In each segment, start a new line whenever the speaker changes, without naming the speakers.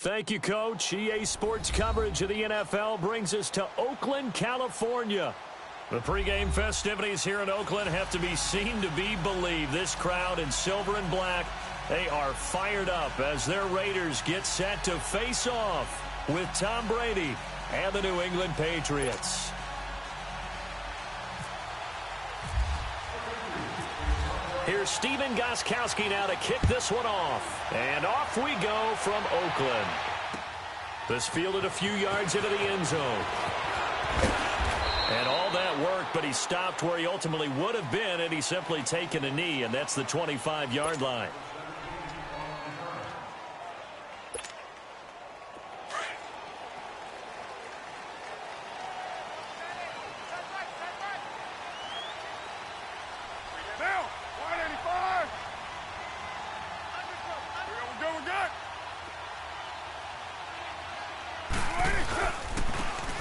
Thank you, Coach. EA Sports coverage of the NFL brings us to Oakland, California. The pregame festivities here in Oakland have to be seen to be believed. This crowd in silver and black, they are fired up as their Raiders get set to face off with Tom Brady and the New England Patriots. Here's Steven Gostkowski now to kick this one off. And off we go from Oakland. This fielded a few yards into the end zone. And all that worked, but he stopped where he ultimately would have been, and he's simply taken a knee, and that's the 25-yard line.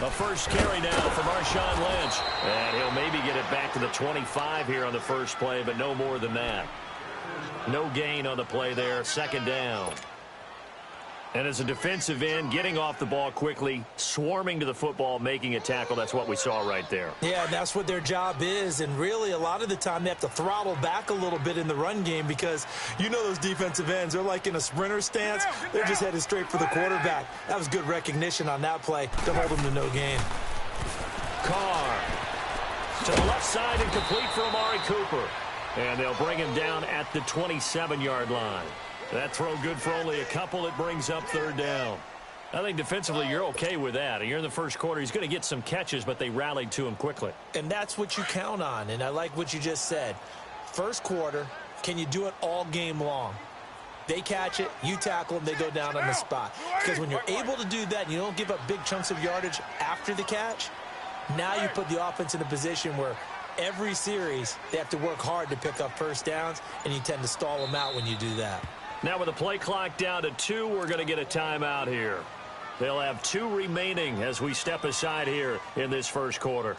A first carry now from Marshawn Lynch. And he'll maybe get it back to the 25 here on the first play, but no more than that. No gain on the play there. Second down. And as a defensive end, getting off the ball quickly, swarming to the football, making a tackle, that's what we saw right there.
Yeah, that's what their job is. And really, a lot of the time, they have to throttle back a little bit in the run game because you know those defensive ends, they're like in a sprinter stance. They're just headed straight for the quarterback. That was good recognition on that play to hold them to no gain.
Carr to the left side and complete for Amari Cooper. And they'll bring him down at the 27-yard line. That throw good for only a couple. It brings up third down. I think defensively you're okay with that. You're in the first quarter. He's going to get some catches, but they rallied to him quickly.
And that's what you count on, and I like what you just said. First quarter, can you do it all game long? They catch it, you tackle them, they go down on the spot. Because when you're able to do that and you don't give up big chunks of yardage after the catch, now you put the offense in a position where every series they have to work hard to pick up first downs, and you tend to stall them out when you do that.
Now with the play clock down to 2, we're going to get a timeout here. They'll have 2 remaining as we step aside here in this first quarter.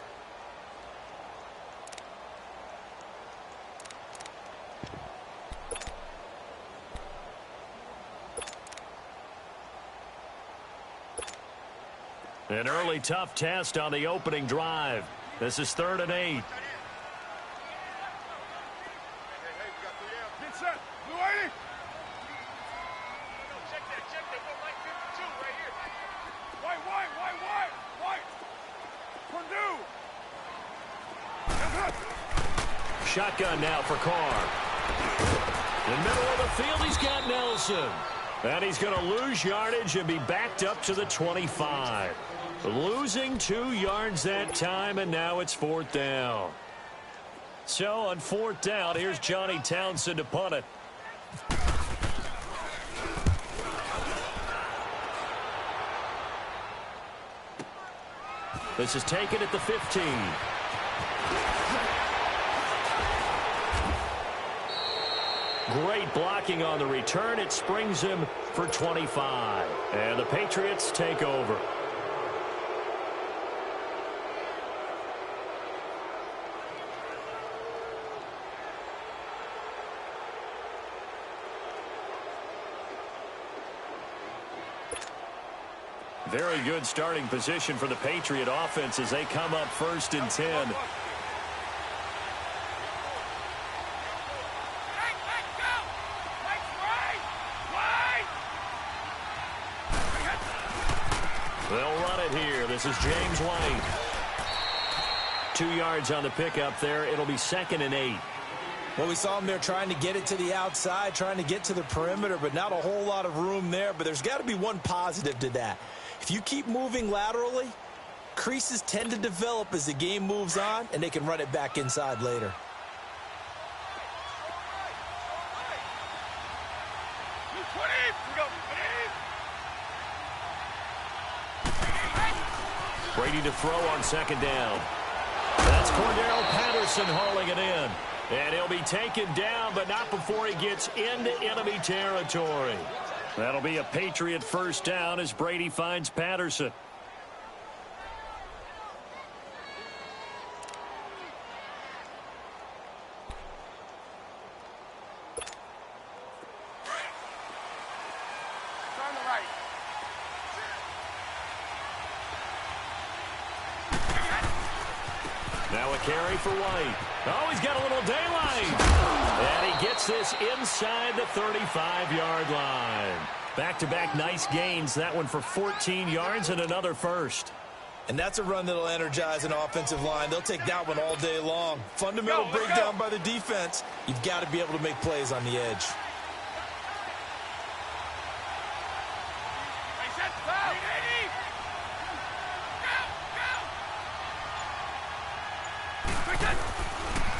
An early tough test on the opening drive. This is 3rd and 8. Shotgun now for Carr. In the middle of the field, he's got Nelson. And he's going to lose yardage and be backed up to the 25. Losing 2 yards that time, and now it's 4th down. So on 4th down, here's Johnny Townsend to punt it. This is taken at the 15. Great blocking on the return. It springs him for 25. And the Patriots take over. Very good starting position for the Patriot offense as they come up 1st and 10. They'll run it here. This is James White. 2 yards on the pickup there. It'll be 2nd and 8.
Well, we saw him there trying to get it to the outside, trying to get to the perimeter, but not a whole lot of room there. But there's got to be one positive to that. If you keep moving laterally, creases tend to develop as the game moves on, and they can run it back inside later.
Brady to throw on 2nd down. That's Cordero Patterson hauling it in. And he'll be taken down, but not before he gets into enemy territory. That'll be a Patriot first down as Brady finds Patterson. Now a carry for White. Oh, he's got a little daylight. And he gets this inside the 35-yard line. Back-to-back nice gains. That one for 14 yards and another first.
And that's a run that'll energize an offensive line. They'll take that one all day long. Fundamental breakdown by the defense. You've got to be able to make plays on the edge.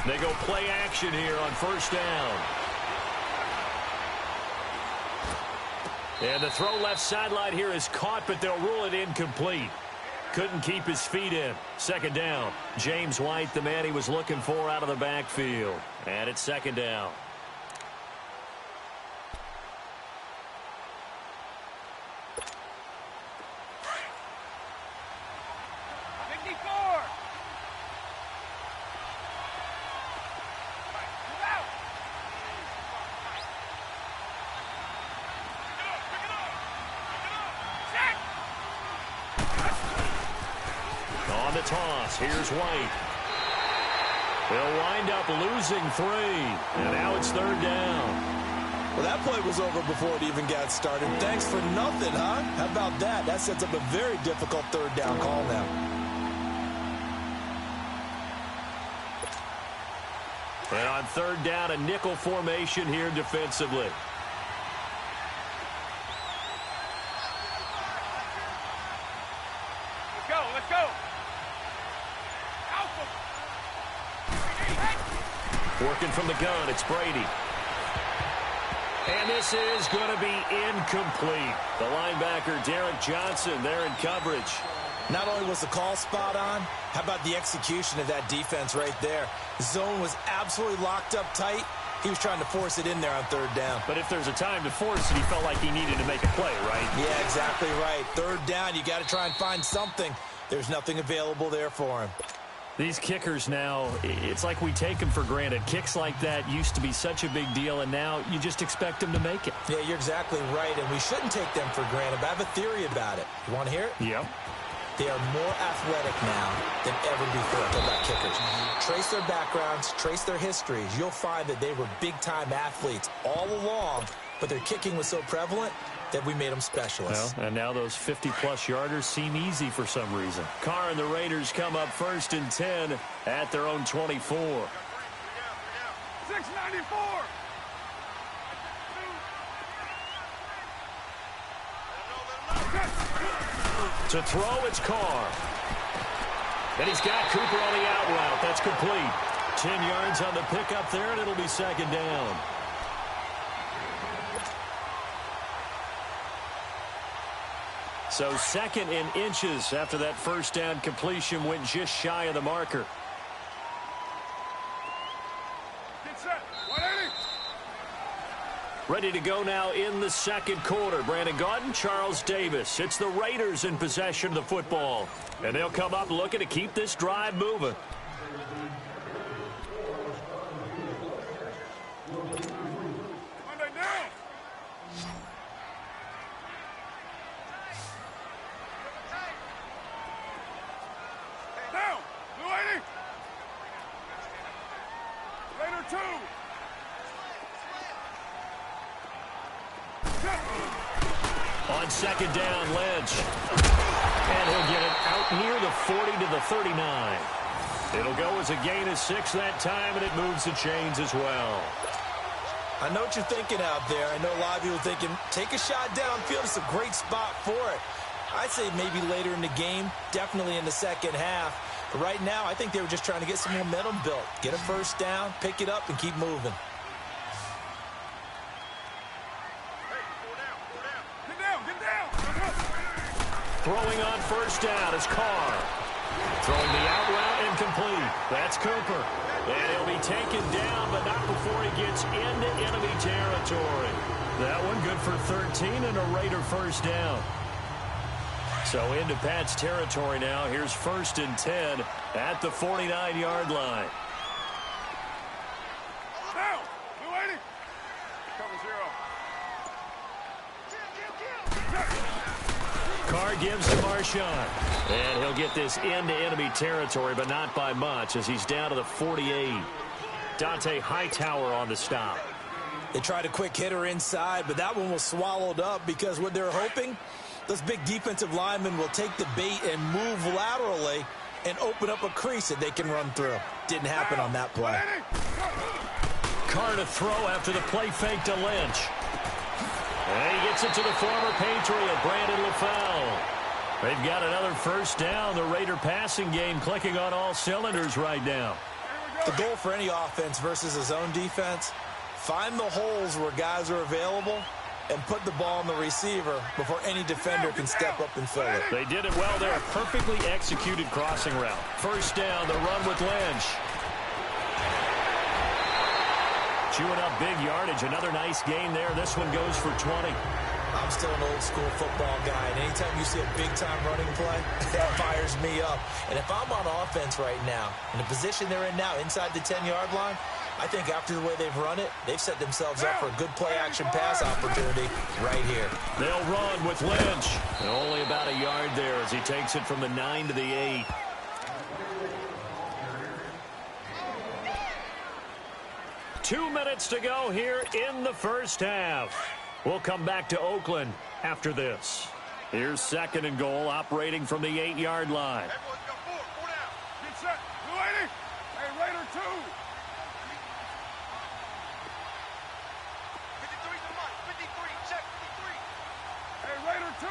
They go play action here on first down. And the throw left sideline here is caught, but they'll rule it incomplete. Couldn't keep his feet in. Second down. James White, the man he was looking for out of the backfield. And it's second down. Toss. Here's White. They'll wind up losing 3. And now it's third down.
Well, that play was over before it even got started. Thanks for nothing, huh? How about that? That sets up a very difficult third down call now.
And on third down, a nickel formation here defensively.
Let's go.
Working from the gun, it's Brady. And this is going to be incomplete. The linebacker, Derek Johnson, there in coverage.
Not only was the call spot on, how about the execution of that defense right there? Zone was absolutely locked up tight. He was trying to force it in there on third down.
But if there's a time to force it, he felt like he needed to make a play, right?
Yeah, exactly right. Third down, you got to try and find something. There's nothing available there for him.
These kickers now, it's like we take them for granted. Kicks like that used to be such a big deal, and now you just expect them to make it.
Yeah, you're exactly right, and we shouldn't take them for granted. But I have a theory about it. You want to hear it?
Yep.
They are more athletic now than ever before. Talk about kickers. Trace their backgrounds, trace their histories. You'll find that they were big-time athletes all along, but their kicking was so prevalent that we made them specialists.
Well, and now those 50-plus yarders seem easy for some reason. Carr and the Raiders come up 1st and 10 at their own 24.
694.
To throw, it's Carr. And he's got Cooper on the out route. That's complete. 10 yards on the pickup there, and it'll be second down. So second in inches after that first down completion went just shy of the marker.
Get set. 180.
Ready to go now in the second quarter. Brandon Gaudin, Charles Davis. It's the Raiders in possession of the football. And they'll come up looking to keep this drive moving. On second down, Lynch. And he'll get it out near the 40 to the 39. It'll go as a gain of 6 that time, and it moves the chains as well.
I know what you're thinking out there. I know a lot of you are thinking, take a shot downfield. It's a great spot for it. I'd say maybe later in the game, definitely in the second half. But right now, I think they were just trying to get some momentum built. Get a first down, pick it up, and keep moving.
Throwing on first down is Carr. Throwing the out route incomplete. That's Cooper. And he'll be taken down, but not before he gets into enemy territory. That one good for 13 and a Raider first down. So into Pat's territory now. Here's 1st and 10 at the 49-yard line.
Now, 280. Cover 0.
Carr gives to Marshawn. And he'll get this into enemy territory, but not by much, as he's down to the 48. Dante Hightower on the stop.
They tried a quick hitter inside, but that one was swallowed up because what they're hoping, those big defensive linemen will take the bait and move laterally and open up a crease that they can run through. Didn't happen on that play.
Carr to throw after the play fake to Lynch. And he gets it to the former Patriot, Brandon LaFell. They've got another first down. The Raider passing game clicking on all cylinders right now.
The goal for any offense versus a zone defense, find the holes where guys are available and put the ball on the receiver before any defender can step up and fill it.
They did it well there. Perfectly executed crossing route. First down, the run with Lynch. Chewing up big yardage. Another nice gain there. This one goes for 20.
I'm still an old-school football guy, and anytime you see a big-time running play, that fires me up. And if I'm on offense right now, in the position they're in now, inside the 10-yard line, I think after the way they've run it, they've set themselves up for a good play-action pass opportunity right here.
They'll run with Lynch. And only about a yard there as he takes it from the 9 to the 8. Two minutes to go here in the first half. We'll come back to Oakland after this. Here's second and goal, operating from the 8-yard line.
Get set. 280. Hey, Raider 2. 53 to Mike. 53. Check 53. Hey, Raider 2.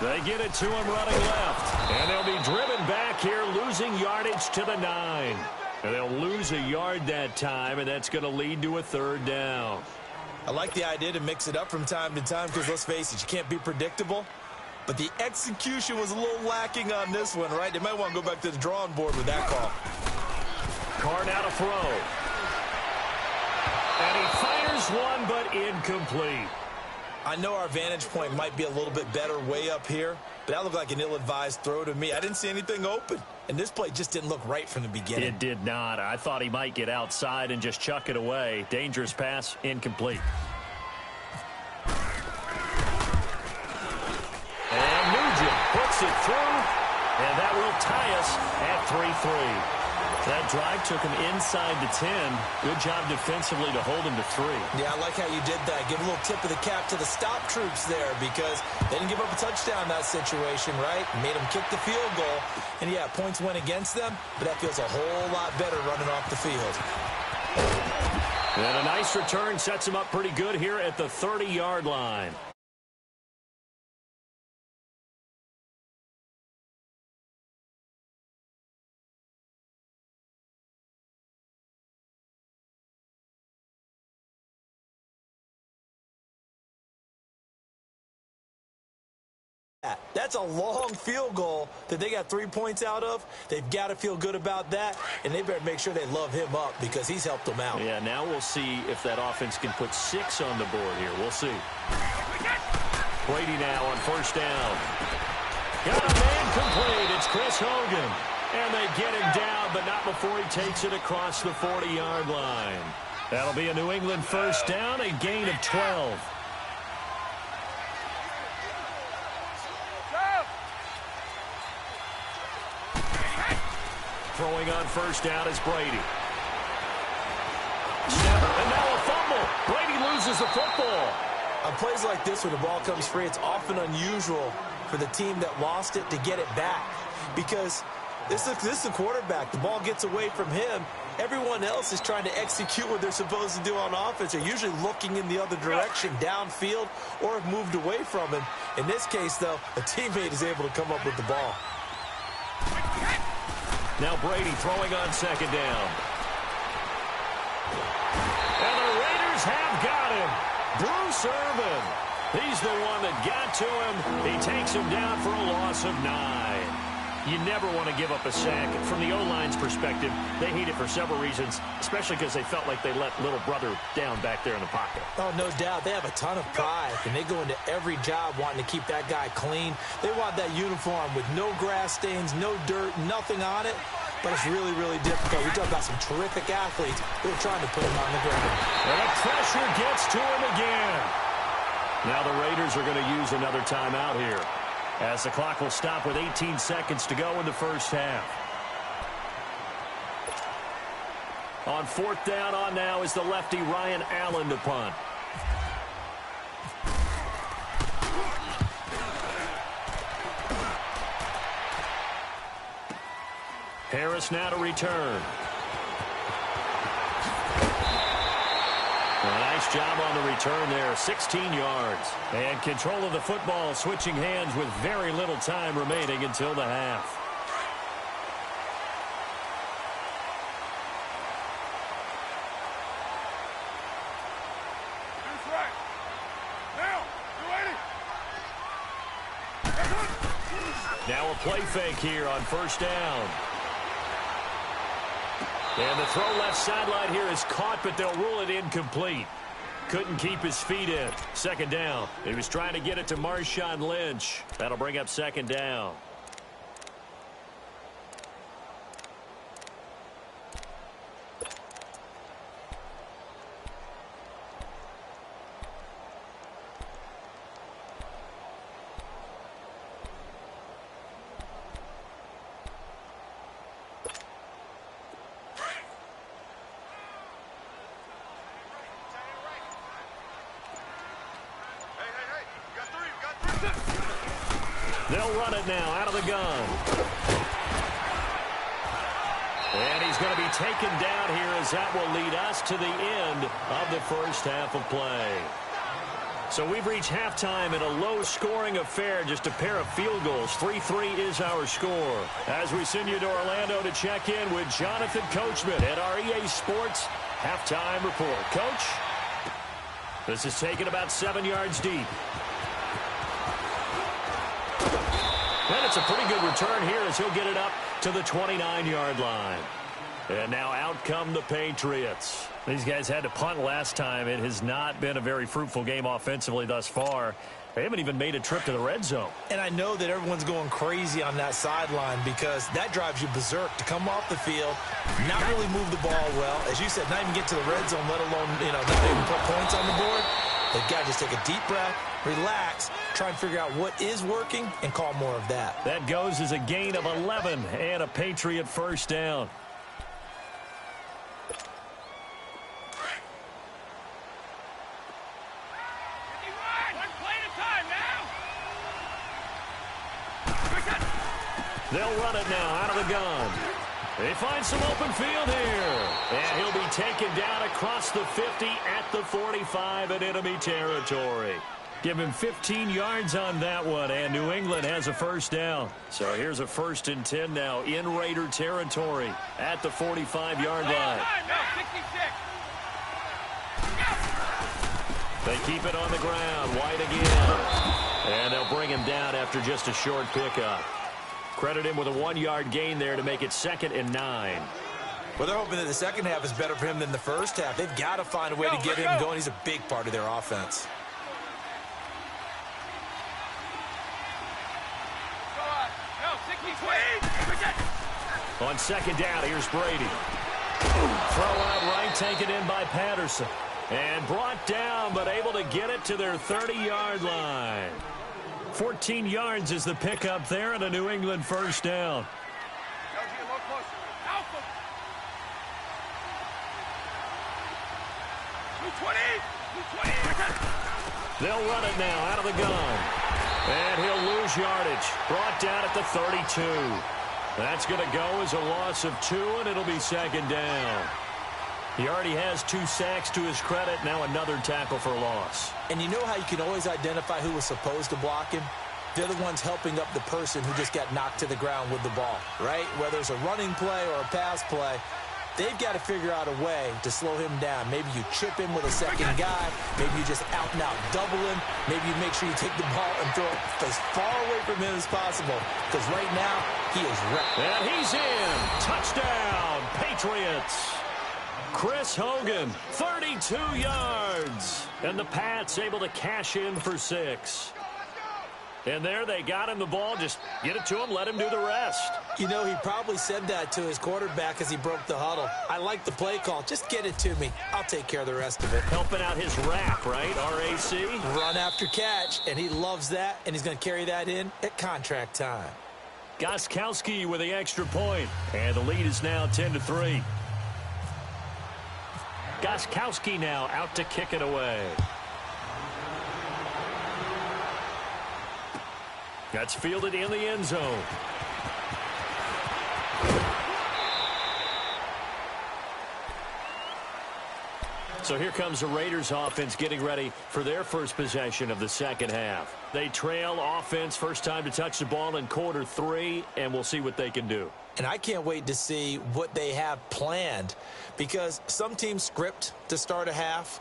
They get it to him running left. And they'll be driven back here, losing yardage to the 9. And they'll lose a yard that time, and that's going to lead to a third down.
I like the idea to mix it up from time to time because, let's face it, you can't be predictable. But the execution was a little lacking on this one, right? They might want to go back to the drawing board with that call.
Carr now to throw. And he fires one, but incomplete.
I know our vantage point might be a little bit better way up here, but that looked like an ill-advised throw to me. I didn't see anything open, and this play just didn't look right from the beginning.
It did not. I thought he might get outside and just chuck it away. Dangerous pass, incomplete. And Nugent puts it through, and that will tie us at 3-3. That drive took him inside the 10. Good job defensively to hold him to 3.
Yeah, I like how you did that. Give a little tip of the cap to the stop troops there because they didn't give up a touchdown in that situation, right? Made them kick the field goal. And, yeah, points went against them, but that feels a whole lot better running off the field.
And a nice return sets him up pretty good here at the 30-yard line.
That's a long field goal that they got 3 points out of. They've got to feel good about that, and they better make sure they love him up because he's helped them out.
Yeah, now we'll see if that offense can put 6 on the board here. We'll see. Brady now on first down. Got a man complete. It's Chris Hogan. And they get him down, but not before he takes it across the 40-yard line. That'll be a New England first down, a gain of 12. Throwing on first down is Brady. And now a fumble. Brady loses the football.
On plays like this, when the ball comes free, it's often unusual for the team that lost it to get it back. Because this is the quarterback. The ball gets away from him. Everyone else is trying to execute what they're supposed to do on offense. They're usually looking in the other direction, downfield, or have moved away from him. In this case, though, a teammate is able to come up with the ball.
Now Brady throwing on second down. And the Raiders have got him. Bruce Irvin. He's the one that got to him. He takes him down for a loss of 9. You never want to give up a sack. From the O-line's perspective, they hate it for several reasons, especially because they felt like they let little brother down back there in the pocket.
Oh, no doubt. They have a ton of pride, and they go into every job wanting to keep that guy clean. They want that uniform with no grass stains, no dirt, nothing on it. but it's really, really difficult. We talk about some terrific athletes who are trying to put him on the ground.
And the pressure gets to him again. Now the Raiders are going to use another timeout here, as the clock will stop with 18 seconds to go in the first half. On fourth down on now is the lefty Ryan Allen to punt. Harris now to return. A nice job on the return there, 16 yards. And control of the football switching hands with very little time remaining until the half. Now a play fake here on first down. And the throw left sideline here is caught, but they'll rule it incomplete. Couldn't keep his feet in. Second down. He was trying to get it to Marshawn Lynch. That'll bring up second down. They'll run it now out of the gun. And he's going to be taken down here, as that will lead us to the end of the first half of play. So we've reached halftime in a low-scoring affair, just a pair of field goals. 3-3 is our score. As we send you to Orlando to check in with Jonathan Coachman at our EA Sports Halftime Report. Coach, this is taken about 7 yards deep. And it's a pretty good return here as he'll get it up to the 29-yard line. And now out come the Patriots. These guys had to punt last time. It has not been a very fruitful game offensively thus far. They haven't even made a trip to the red zone.
And I know that everyone's going crazy on that sideline because that drives you berserk to come off the field, not really move the ball well. As you said, not even get to the red zone, let alone, not even put points on the board. They've got to just take a deep breath, relax, try and figure out what is working, and call more of that.
That goes as a gain of 11 and a Patriot first down. They'll run it now out of the gun. They find some open field here. And he'll be taken down across the 50 at the 45 in enemy territory. Give him 15 yards on that one, and New England has a first down. So here's a 1st and 10 now in Raider territory at the 45-yard line. They keep it on the ground. White again. And they'll bring him down after just a short pickup. Credit him with a 1-yard gain there to make it 2nd and 9.
Well, they're hoping that the second half is better for him than the first half. They've got to find a way to get him going. He's a big part of their offense.
On second down, here's Brady. Throw out right, taken in by Patterson. And brought down, but able to get it to their 30-yard line. 14 yards is the pickup there, and a New England first down. They'll run it now out of the gun. And he'll lose yardage. Brought down at the 32. That's going to go as a loss of 2, and it'll be second down. He already has 2 sacks to his credit. Now another tackle for loss.
And you know how you can always identify who was supposed to block him? They're the ones helping up the person who just got knocked to the ground with the ball, right? Whether it's a running play or a pass play, they've got to figure out a way to slow him down. Maybe you chip him with a second guy. Maybe you just out-and-out double him. Maybe you make sure you take the ball and throw it as far away from him as possible. Because right now, he is wrecked.
And he's in. Touchdown, Patriots. Chris Hogan, 32 yards. And the Pats able to cash in for 6. And there they got him the ball. Just get it to him, let him do the rest.
You know, he probably said that to his quarterback as he broke the huddle. I like the play call. Just get it to me. I'll take care of the rest of it.
Helping out his rack, right? R-A-C?
Run after catch, and he loves that, and he's going to carry that in at contract time.
Gostkowski with the extra point. And the lead is now 10-3. Gostkowski now out to kick it away. That's fielded in the end zone. So here comes the Raiders offense getting ready for their first possession of the second half. They trail offense, first time to touch the ball in quarter 3, and we'll see what they can do.
And I can't wait to see what they have planned, because some teams script to start a half.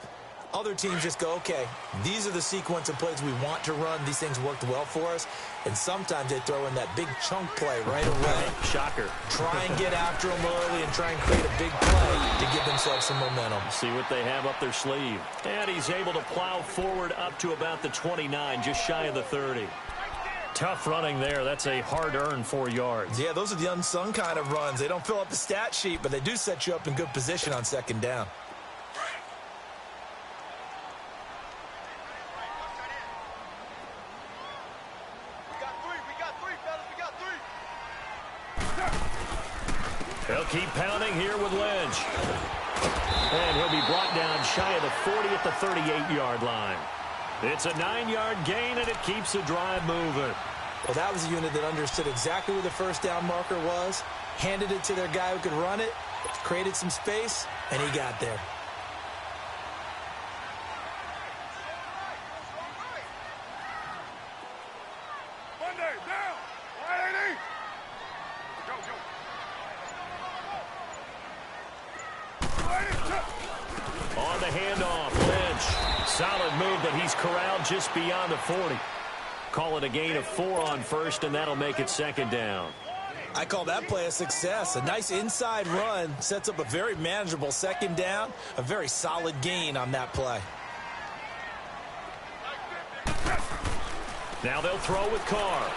Other teams just go, okay, these are the sequence of plays we want to run. These things worked well for us. And sometimes they throw in that big chunk play right away.
Shocker.
Try and get after them early and try and create a big play to give themselves some momentum.
See what they have up their sleeve. And he's able to plow forward up to about the 29, just shy of the 30. Tough running there. That's a hard-earned 4 yards.
Yeah, those are the unsung kind of runs. They don't fill up the stat sheet, but they do set you up in good position on second down.
They'll keep pounding here with Lynch. And he'll be brought down shy of the 40 at the 38-yard line. It's a 9-yard gain, and it keeps the drive moving.
Well, that was a unit that understood exactly where the first down marker was, handed it to their guy who could run it, created some space, and he got there.
Monday, down. 180. Go, go.
On the handoff, Lynch. Solid move that he's corralled just beyond the 40. Call it a gain of 4 on first, and that'll make it second down.
I call that play a success. A nice inside run sets up a very manageable second down, a very solid gain on that play.
Now they'll throw with Carr.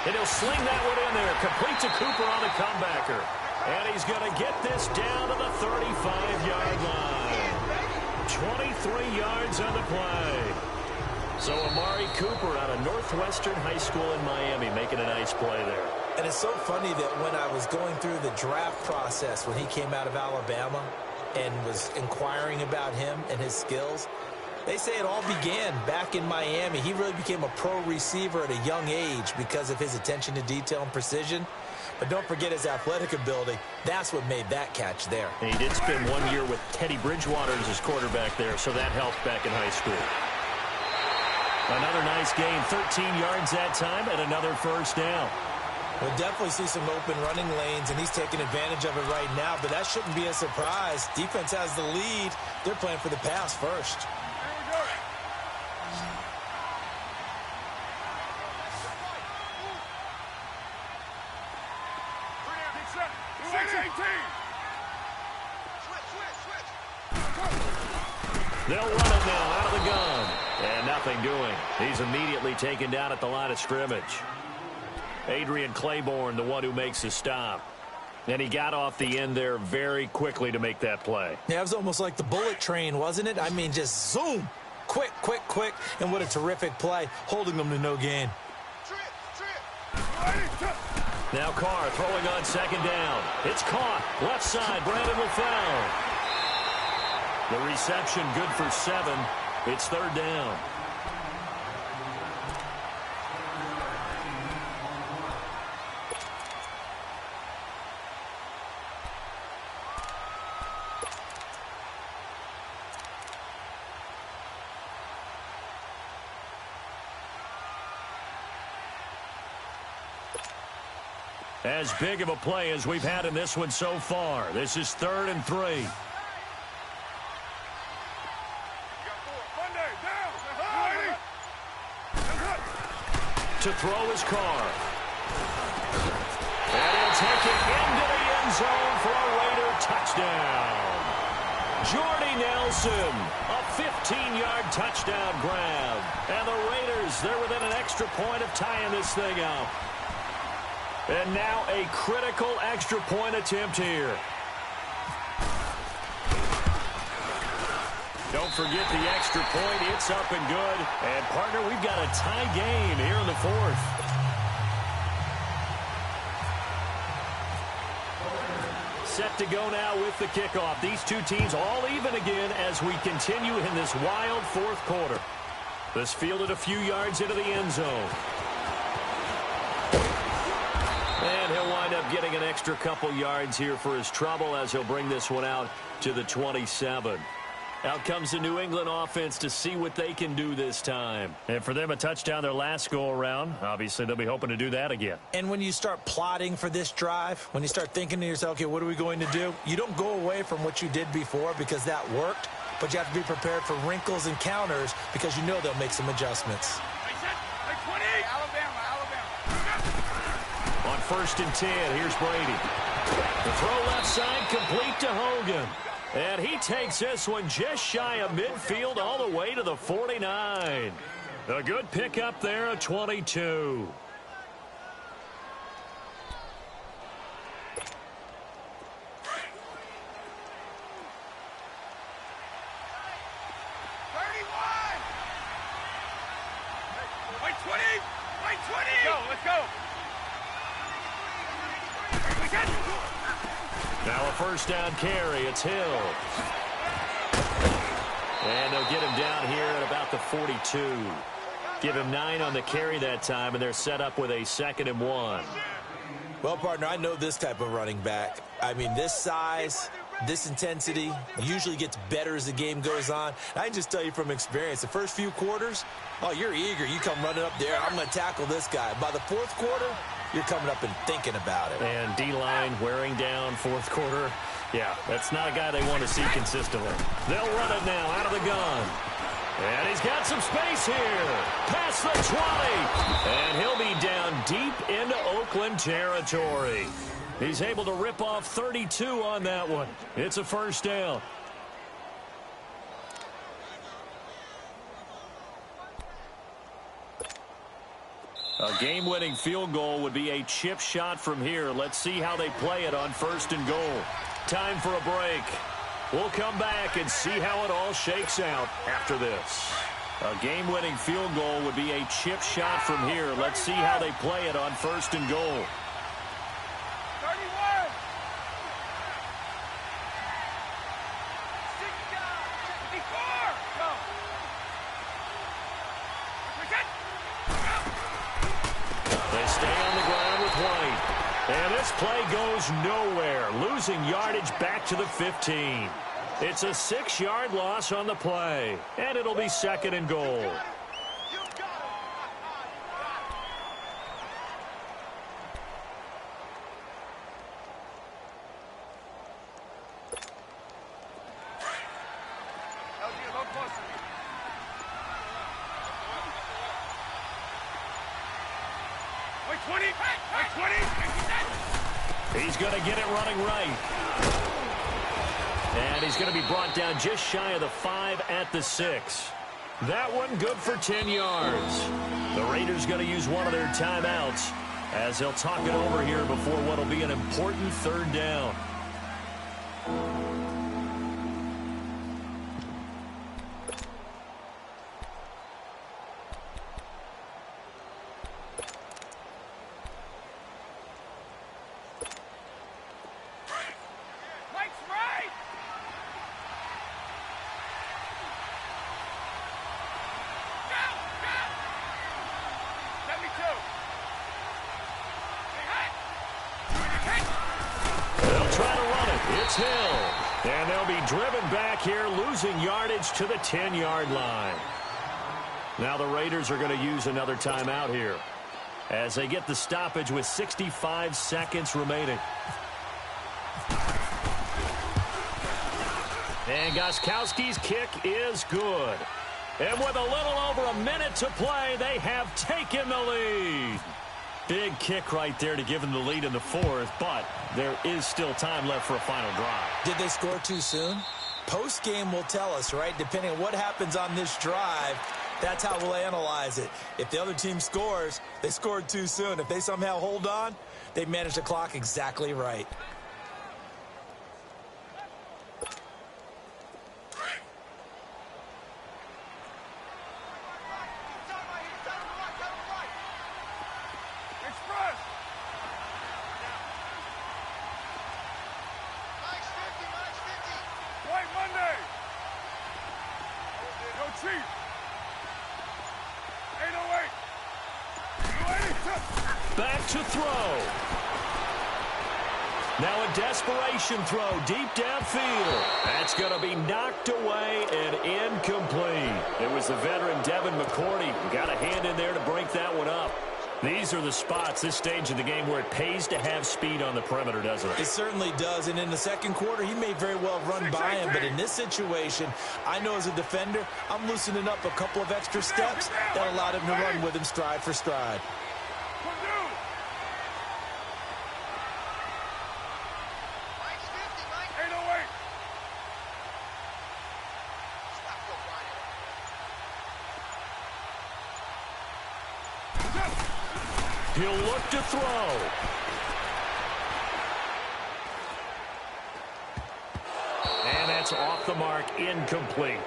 And he'll sling that one in there. Complete to Cooper on the comebacker. And he's going to get this down to the 35-yard line. 23 yards on the play. So Amari Cooper out of Northwestern High School in Miami making a nice play there.
And it's so funny that when I was going through the draft process when he came out of Alabama and was inquiring about him and his skills, they say it all began back in Miami. He really became a pro receiver at a young age because of his attention to detail and precision. But don't forget his athletic ability. That's what made that catch there.
And he did spend 1 year with Teddy Bridgewater as his quarterback there, so that helped back in high school. Another nice gain, 13 yards that time, and another first down.
We'll definitely see some open running lanes, and he's taking advantage of it right now, but that shouldn't be a surprise. Defense has the lead. They're playing for the pass first.
They'll run it now out of the gun. And nothing doing. He's immediately taken down at the line of scrimmage. Adrian Claiborne, the one who makes the stop. And he got off the end there very quickly to make that play.
Yeah, it was almost like the bullet train, wasn't it? I mean, just zoom. Quick, quick, quick. And what a terrific play, holding them to no gain.
Now Carr throwing on second down. It's caught. Left side, Brandon LaFell. The reception good for 7. It's third down. As big of a play as we've had in this one so far. This is 3rd and 3. To throw his Carr. And he'll take it into the end zone for a Raider touchdown. Jordy Nelson, a 15-yard touchdown grab. And the Raiders, they're within an extra point of tying this thing up. And now a critical extra point attempt here. Don't forget the extra point. It's up and good. And, partner, we've got a tie game here in the fourth. Set to go now with the kickoff. These two teams all even again as we continue in this wild fourth quarter. This fielded a few yards into the end zone. And he'll wind up getting an extra couple yards here for his trouble as he'll bring this one out to the 27. Out comes the New England offense to see what they can do this time. And for them, a touchdown their last go-around. Obviously, they'll be hoping to do that again.
And when you start plotting for this drive, when you start thinking to yourself, okay, what are we going to do? You don't go away from what you did before because that worked, but you have to be prepared for wrinkles and counters because you know they'll make some adjustments.
On 1st and 10, here's Brady. The throw left side, complete to Hogan. And he takes this one just shy of midfield all the way to the 49. A good pickup there at 22. Now a first down carry. It's Hill. And they'll get him down here at about the 42. Give him 9 on the carry that time, and they're set up with a 2nd and 1.
Well, partner, I know this type of running back. I mean, this size, this intensity usually gets better as the game goes on. And I can just tell you from experience, the first few quarters, oh, you're eager. You come running up there. I'm going to tackle this guy. By the fourth quarter, you're coming up and thinking about it.
And D-line wearing down fourth quarter. Yeah, that's not a guy they want to see consistently. They'll run it now out of the gun. And he's got some space here. Past the 20. And he'll be down deep into Oakland territory. He's able to rip off 32 on that one. It's a first down. A game-winning field goal would be a chip shot from here. Let's see how they play it on 1st and goal. Time for a break. We'll come back and see how it all shakes out after this. A game-winning field goal would be a chip shot from here. Let's see how they play it on 1st and goal.
31.
They stay on the ground with White. And this play goes nowhere, losing yardage back to the 15. It's a 6-yard loss on the play, and it'll be 2nd and goal. He's going to get it running right. And he's going to be brought down just shy of the 5 at the 6. That one good for 10 yards. The Raiders going to use one of their timeouts as they'll talk it over here before what will be an important 3rd down. It's Hill. And they'll be driven back here, losing yardage to the 10-yard line. Now the Raiders are going to use another timeout here as they get the stoppage with 65 seconds remaining. And Gostkowski's kick is good. And with a little over a minute to play, they have taken the lead. Big kick right there to give them the lead in the 4th, but there is still time left for a final drive.
Did they score too soon? Post-game will tell us, right? Depending on what happens on this drive, that's how we'll analyze it. If the other team scores, they scored too soon. If they somehow hold on, they managed the clock exactly right.
Back to throw. Now a desperation throw deep downfield. That's going to be knocked away and incomplete. It was the veteran Devin McCourty who got a hand in there to break that one up. These are the spots, this stage of the game, where it pays to have speed on the perimeter, doesn't it?
It certainly does, and in the second quarter, he may very well run by him, but in this situation, I know as a defender, I'm loosening up a couple of extra steps that allowed him to run with him stride for stride.
He'll look to throw. And that's off the mark, incomplete.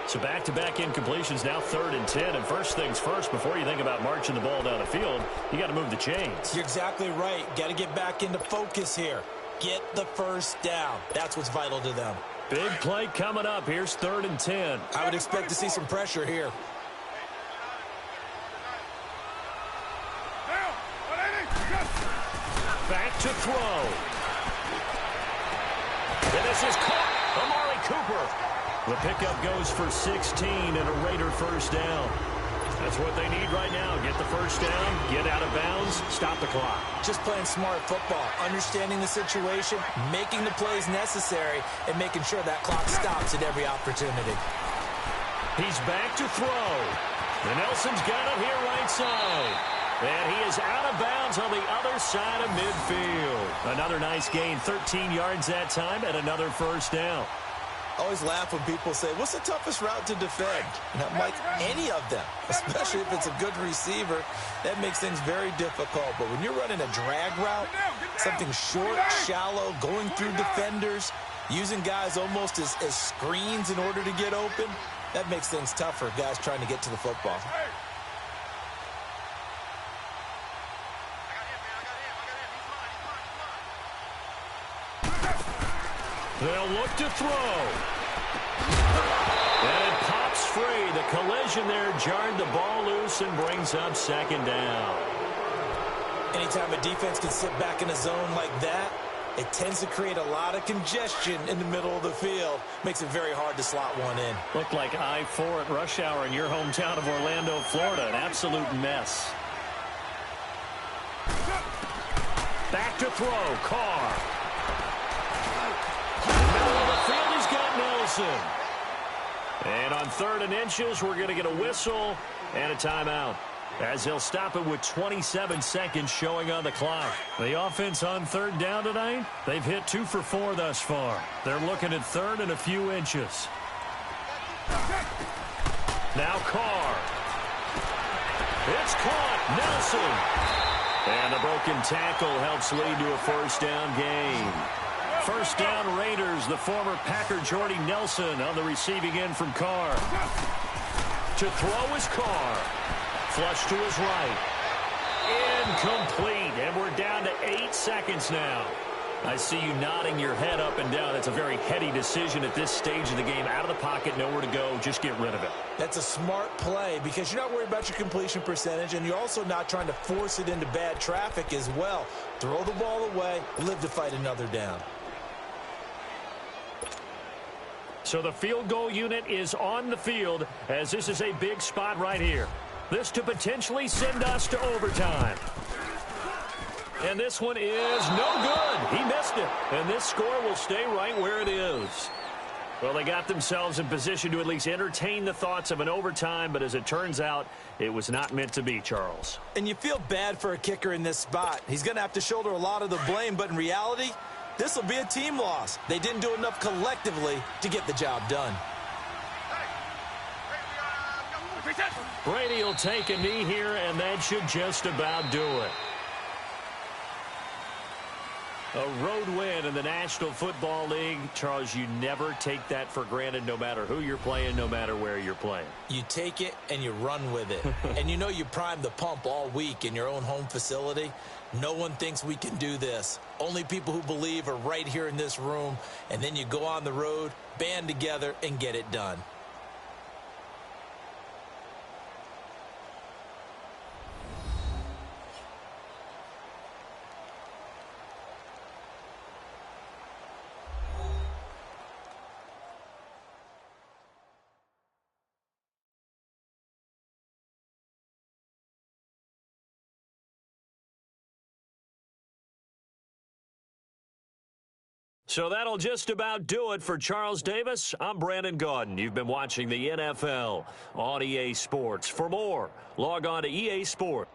So back-to-back incompletions, now 3rd and 10. And first things first, before you think about marching the ball down the field, you got to move the chains.
You're exactly right. Got to get back into focus here. Get the first down. That's what's vital to them.
Big play coming up. Here's 3rd and 10.
I would expect to see some pressure here.
Back to throw. And this is caught. Amari Cooper. The pickup goes for 16 and a Raider first down. That's what they need right now. Get the first down, get out of bounds, stop the clock.
Just playing smart football, understanding the situation, making the plays necessary, and making sure that clock stops at every opportunity.
He's back to throw. And Nelson's got it here right side. And he is out of bounds on the other side of midfield. Another nice gain, 13 yards that time, and another first down.
I always laugh when people say, what's the toughest route to defend? And I'm like, any of them, especially if it's a good receiver. That makes things very difficult. But when you're running a drag route, something short, shallow, going through defenders, using guys almost as screens in order to get open, that makes things tough for guys trying to get to the football.
They'll look to throw. And it pops free. The collision there jarred the ball loose and brings up 2nd down.
Anytime a defense can sit back in a zone like that, it tends to create a lot of congestion in the middle of the field. Makes it very hard to slot one in.
Looked like I-4 at rush hour in your hometown of Orlando, Florida. An absolute mess. Back to throw. Carr. He's got Nelson. And on 3rd and inches, we're going to get a whistle and a timeout, as they'll stop it with 27 seconds showing on the clock. The offense on 3rd down tonight, they've hit 2 for 4 thus far. They're looking at 3rd and a few inches. Now Carr. It's caught. Nelson. And a broken tackle helps lead to a first down gain. First down Raiders, the former Packer Jordy Nelson on the receiving end from Carr. To throw is Carr. Flush to his right. Incomplete, and we're down to 8 seconds now. I see you nodding your head up and down. That's a very heady decision at this stage of the game. Out of the pocket, nowhere to go. Just get rid of it.
That's a smart play because you're not worried about your completion percentage, and you're also not trying to force it into bad traffic as well. Throw the ball away, live to fight another down.
So the field goal unit is on the field, as this is a big spot right here. This to potentially send us to overtime. And this one is no good. He missed it. And this score will stay right where it is. Well, they got themselves in position to at least entertain the thoughts of an overtime, but as it turns out, it was not meant to be, Charles.
And you feel bad for a kicker in this spot. He's going to have to shoulder a lot of the blame, but in reality, This will be a team loss. They didn't do enough collectively to get the job done.
Brady will take a knee here, and that should just about do it. A road win in the National Football League. Charles, you never take that for granted, no matter who you're playing, no matter where you're playing.
You take it and you run with it. And you know you primed the pump all week in your own home facility. No one thinks we can do this. Only people who believe are right here in this room. And then you go on the road, band together, and get it done.
So that'll just about do it for Charles Davis. I'm Brandon Gaudin. You've been watching the NFL on EA Sports. For more, log on to EA Sports.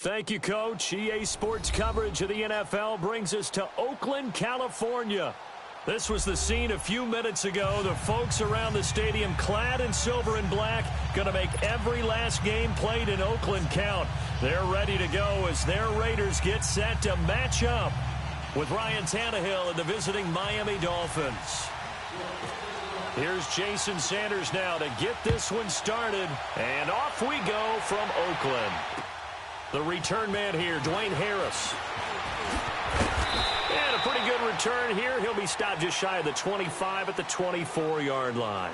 Thank you, Coach. EA Sports coverage of the NFL brings us to Oakland, California. This was the scene a few minutes ago. The folks around the stadium clad in silver and black going to make every last game played in Oakland count. They're ready to go as their Raiders get set to match up with Ryan Tannehill and the visiting Miami Dolphins. Here's Jason Sanders now to get this one started. And off we go from Oakland. The return man here, Dwayne Harris. And a pretty good return here. He'll be stopped just shy of the 25 at the 24-yard line.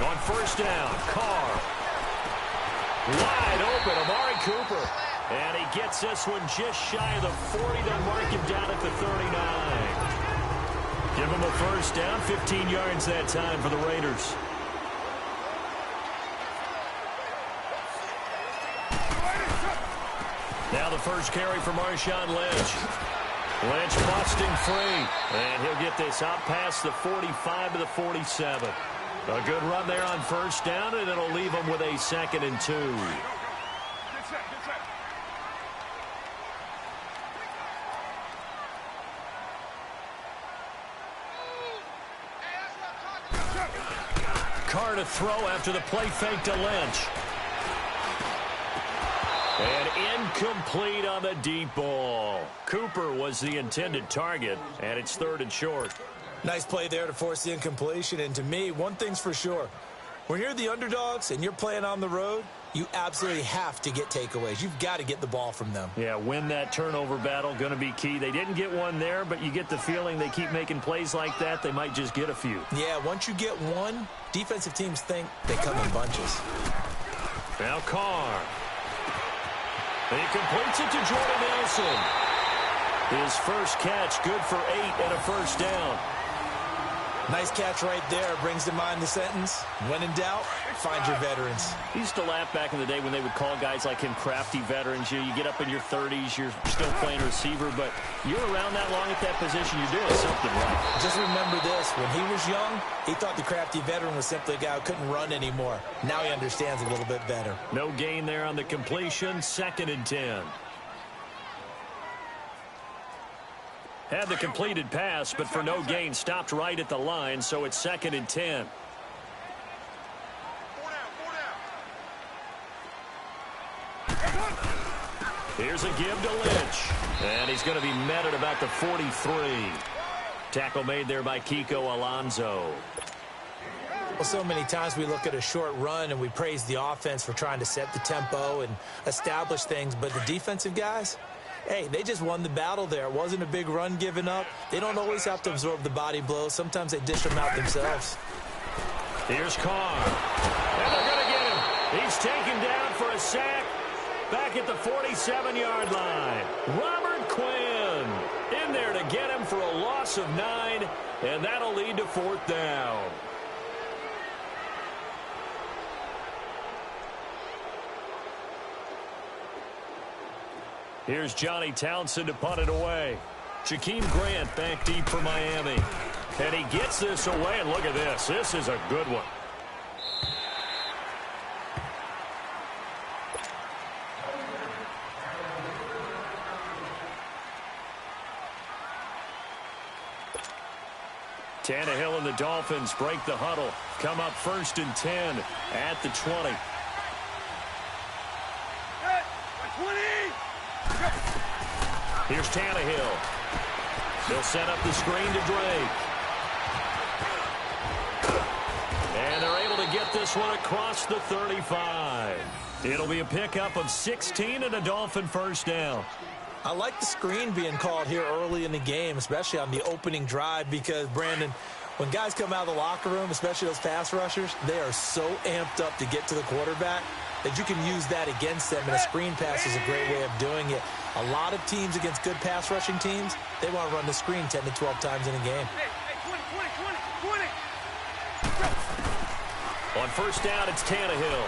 On first down, Carr. Wide open, Amari Cooper. And he gets this one just shy of the 40. They'll mark him down at the 39. Give him a first down, 15 yards that time for the Raiders. Now the first carry for Marshawn Lynch. Lynch busting free. And he'll get this out past the 45 to the 47. A good run there on first down, and it'll leave them with a 2nd and 2. Carr to throw after the play fake to Lynch. And incomplete on the deep ball. Cooper was the intended target, and it's 3rd and short.
Nice play there to force the incompletion. And to me, one thing's for sure. When you're the underdogs and you're playing on the road, you absolutely have to get takeaways. You've got to get the ball from them.
Yeah, win that turnover battle, going to be key. They didn't get one there, but you get the feeling they keep making plays like that, they might just get a few.
Yeah, once you get one, defensive teams think they come in bunches.
Now Carr. He completes it to Jordan Nelson. His first catch, good for 8 and a first down.
Nice catch right there. Brings to mind the sentence, when in doubt, find your veterans.
He used to laugh back in the day when they would call guys like him crafty veterans. You get up in your 30s, you're still playing receiver, but you're around that long at that position, you're doing something right.
Just remember this, when he was young, he thought the crafty veteran was simply a guy who couldn't run anymore. Now he understands a little bit better.
No gain there on the completion, 2nd and 10. Had the completed pass, but for no gain, stopped right at the line, so it's 2nd and 10. Here's a give to Lynch, and he's going to be met at about the 43. Tackle made there by Kiko Alonso.
Well, so many times we look at a short run and we praise the offense for trying to set the tempo and establish things, but the defensive guys, hey, they just won the battle there. It wasn't a big run given up. They don't always have to absorb the body blows. Sometimes they dish them out themselves.
Here's Carr. And they're going to get him. He's taken down for a sack back at the 47-yard line. Robert Quinn in there to get him for a loss of 9, and that'll lead to 4th down. Here's Johnny Townsend to punt it away. Jakeem Grant back deep for Miami. And he gets this away, and look at this. This is a good one. Tannehill and the Dolphins break the huddle. Come up 1st and 10 at the 20. Here's Tannehill. They'll set up the screen to Drake. And they're able to get this one across the 35. It'll be a pickup of 16 and a Dolphin first down.
I like the screen being called here early in the game, especially on the opening drive, because, Brandon, when guys come out of the locker room, especially those pass rushers, they are so amped up to get to the quarterback. that you can use that against them, and a screen pass is a great way of doing it. A lot of teams against good pass rushing teams, they want to run the screen 10 to 12 times in a game.
On first down, it's Tannehill.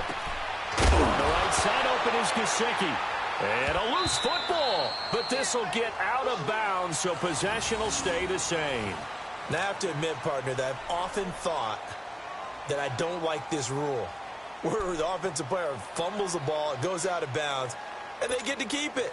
On the right side open is Gesicki. And a loose football, but this will get out of bounds, so possession will stay the same.
Now, I have to admit, partner, that I've often thought that I don't like this rule, where the offensive player fumbles the ball, it goes out of bounds, and they get to keep it.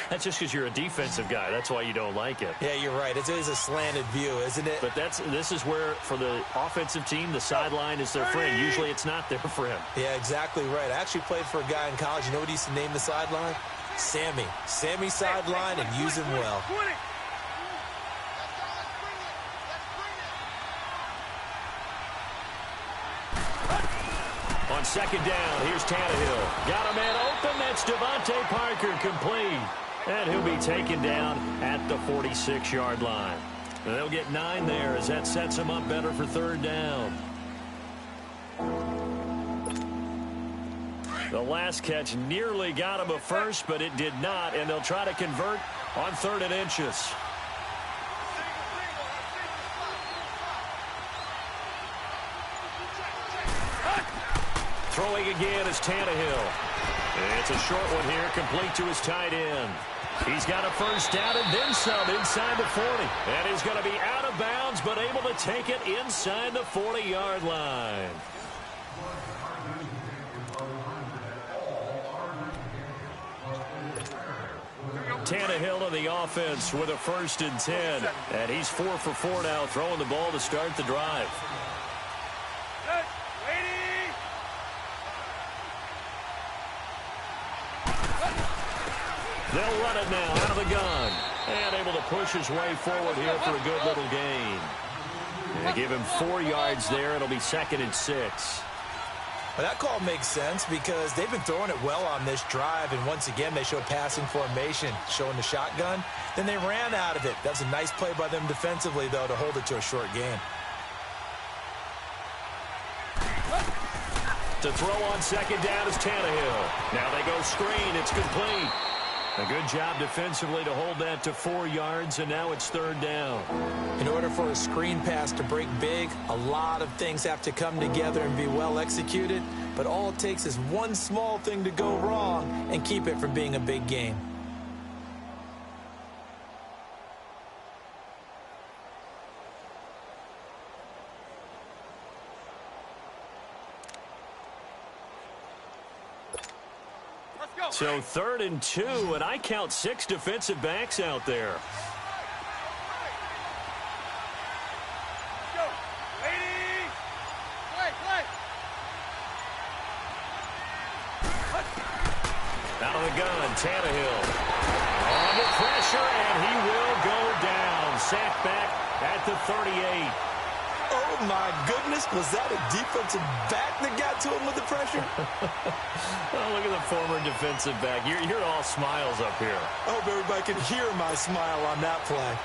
That's just because you're a defensive guy. That's why you don't like it.
Yeah, you're right. It is a slanted view, isn't it?
But this is where, for the offensive team, the sideline is their friend. Usually it's not their friend.
Yeah, exactly right. I actually played for a guy in college. You know what he used to name the sideline? Sammy. Sammy sideline, and use him well.
On second down, here's Tannehill. Got a man open. That's Devontae Parker, complete. And he'll be taken down at the 46-yard line. And they'll get 9 there as that sets him up better for third down. The last catch nearly got him a first, but it did not. And they'll try to convert on 3rd and inches. Throwing again is Tannehill. It's a short one here, complete to his tight end. He's got a first down and then some inside the 40. And he's going to be out of bounds, but able to take it inside the 40-yard line. Tannehill on the offense with a 1st and 10. And he's 4 for 4 now, throwing the ball to start the drive. They'll run it now out of the gun. And able to push his way forward here for a good little gain. And give him 4 yards there. It'll be 2nd and 6.
Well, that call makes sense because they've been throwing it well on this drive. And once again, they show passing formation, showing the shotgun. Then they ran out of it. That was a nice play by them defensively, though, to hold it to a short gain.
To throw on second down is Tannehill. Now they go screen. It's complete. A good job defensively to hold that to 4 yards, and now it's 3rd down.
In order for a screen pass to break big, a lot of things have to come together and be well executed, but all it takes is one small thing to go wrong and keep it from being a big game.
So 3rd and 2, and I count 6 defensive backs out there. Out of the gun, Tannehill. Under pressure, and he will go down. Sacked back at the 38.
Oh, my goodness. Was that a defensive back that got to him with the pressure?
Oh, look at the former defensive back. You're all smiles up here.
I hope everybody can hear my smile on that play.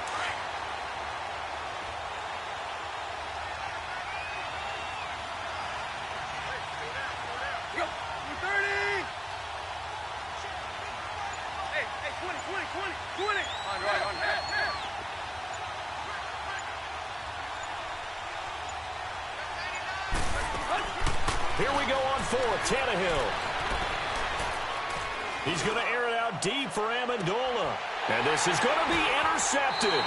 Here we go on 4th. Tannehill. He's going to air it out deep for Amendola. And this is going to be intercepted.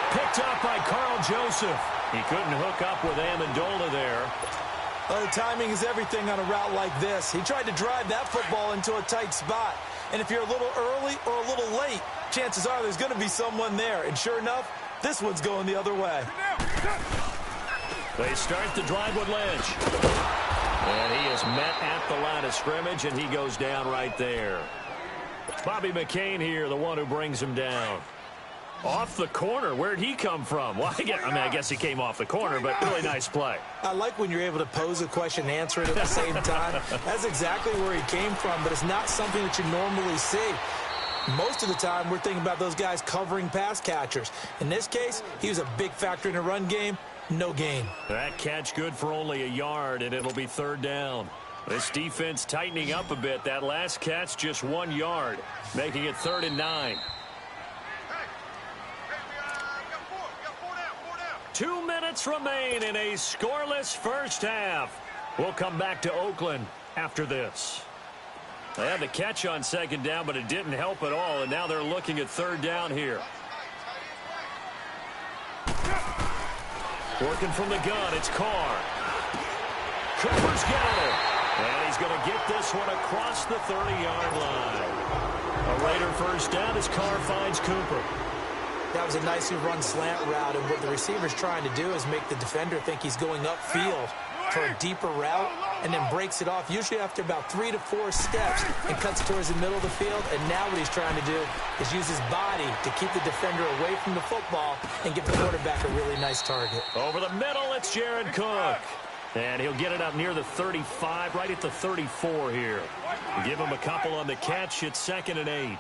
Picked up by Carl Joseph. He couldn't hook up with Amendola there.
Oh, timing is everything on a route like this. He tried to drive that football into a tight spot. And if you're a little early or a little late, chances are there's going to be someone there. And sure enough, this one's going the other way.
They start the drive with Lynch. And he is met at the line of scrimmage, and he goes down right there. Bobby McCain here, the one who brings him down. Off the corner. Where'd he come from? Well, I guess he came off the corner, but really nice play.
I like when you're able to pose a question and answer it at the same time. That's exactly where he came from, but it's not something that you normally see. Most of the time, we're thinking about those guys covering pass catchers. In this case, he was a big factor in the run game. No gain.
That catch good for only a yard, and it'll be 3rd down. This defense tightening up a bit. That last catch just 1 yard, making it 3rd and 9. 2 minutes remain in a scoreless first half. We'll come back to Oakland after this. They had the catch on 2nd down, but it didn't help at all, and now they're looking at 3rd down here. Working from the gun, it's Carr. Cooper's got it. And he's going to get this one across the 30-yard line. A Raider first down as Carr finds Cooper.
That was a nicely run slant route, and what the receiver's trying to do is make the defender think he's going upfield for a deeper route, and then breaks it off, usually after about 3 to 4 steps, and cuts towards the middle of the field. And now what he's trying to do is use his body to keep the defender away from the football and give the quarterback a really nice target.
Over the middle, it's Jared Cook. And he'll get it up near the 35, right at the 34 here. Give him a couple on the catch. It's 2nd and 8.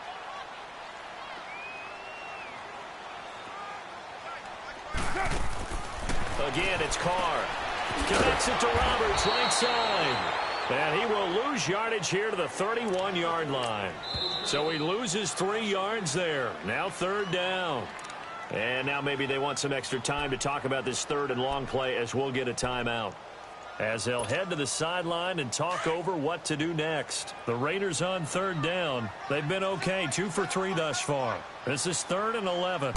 Again, it's Carr. Connects it to Roberts, right side. And he will lose yardage here to the 31-yard line. So he loses 3 yards there. Now 3rd down. And now maybe they want some extra time to talk about this 3rd and long play as we'll get a timeout. As they'll head to the sideline and talk over what to do next. The Raiders on 3rd down. They've been okay, 2 for 3 thus far. This is 3rd and 11.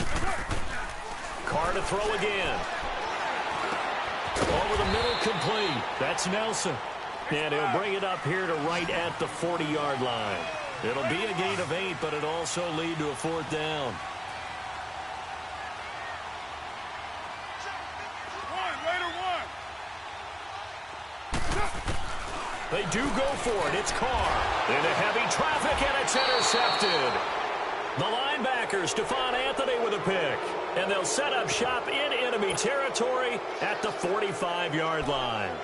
Carr to throw again. Over the middle, complete. That's Nelson. And he'll bring it up here to right at the 40-yard line. It'll be a gain of 8, but it'll also lead to a 4th down. They do go for it. It's Carr into heavy traffic, and it's intercepted. The linebacker, Stephon Anthony, with a pick. And they'll set up shop in enemy territory at the 45-yard line.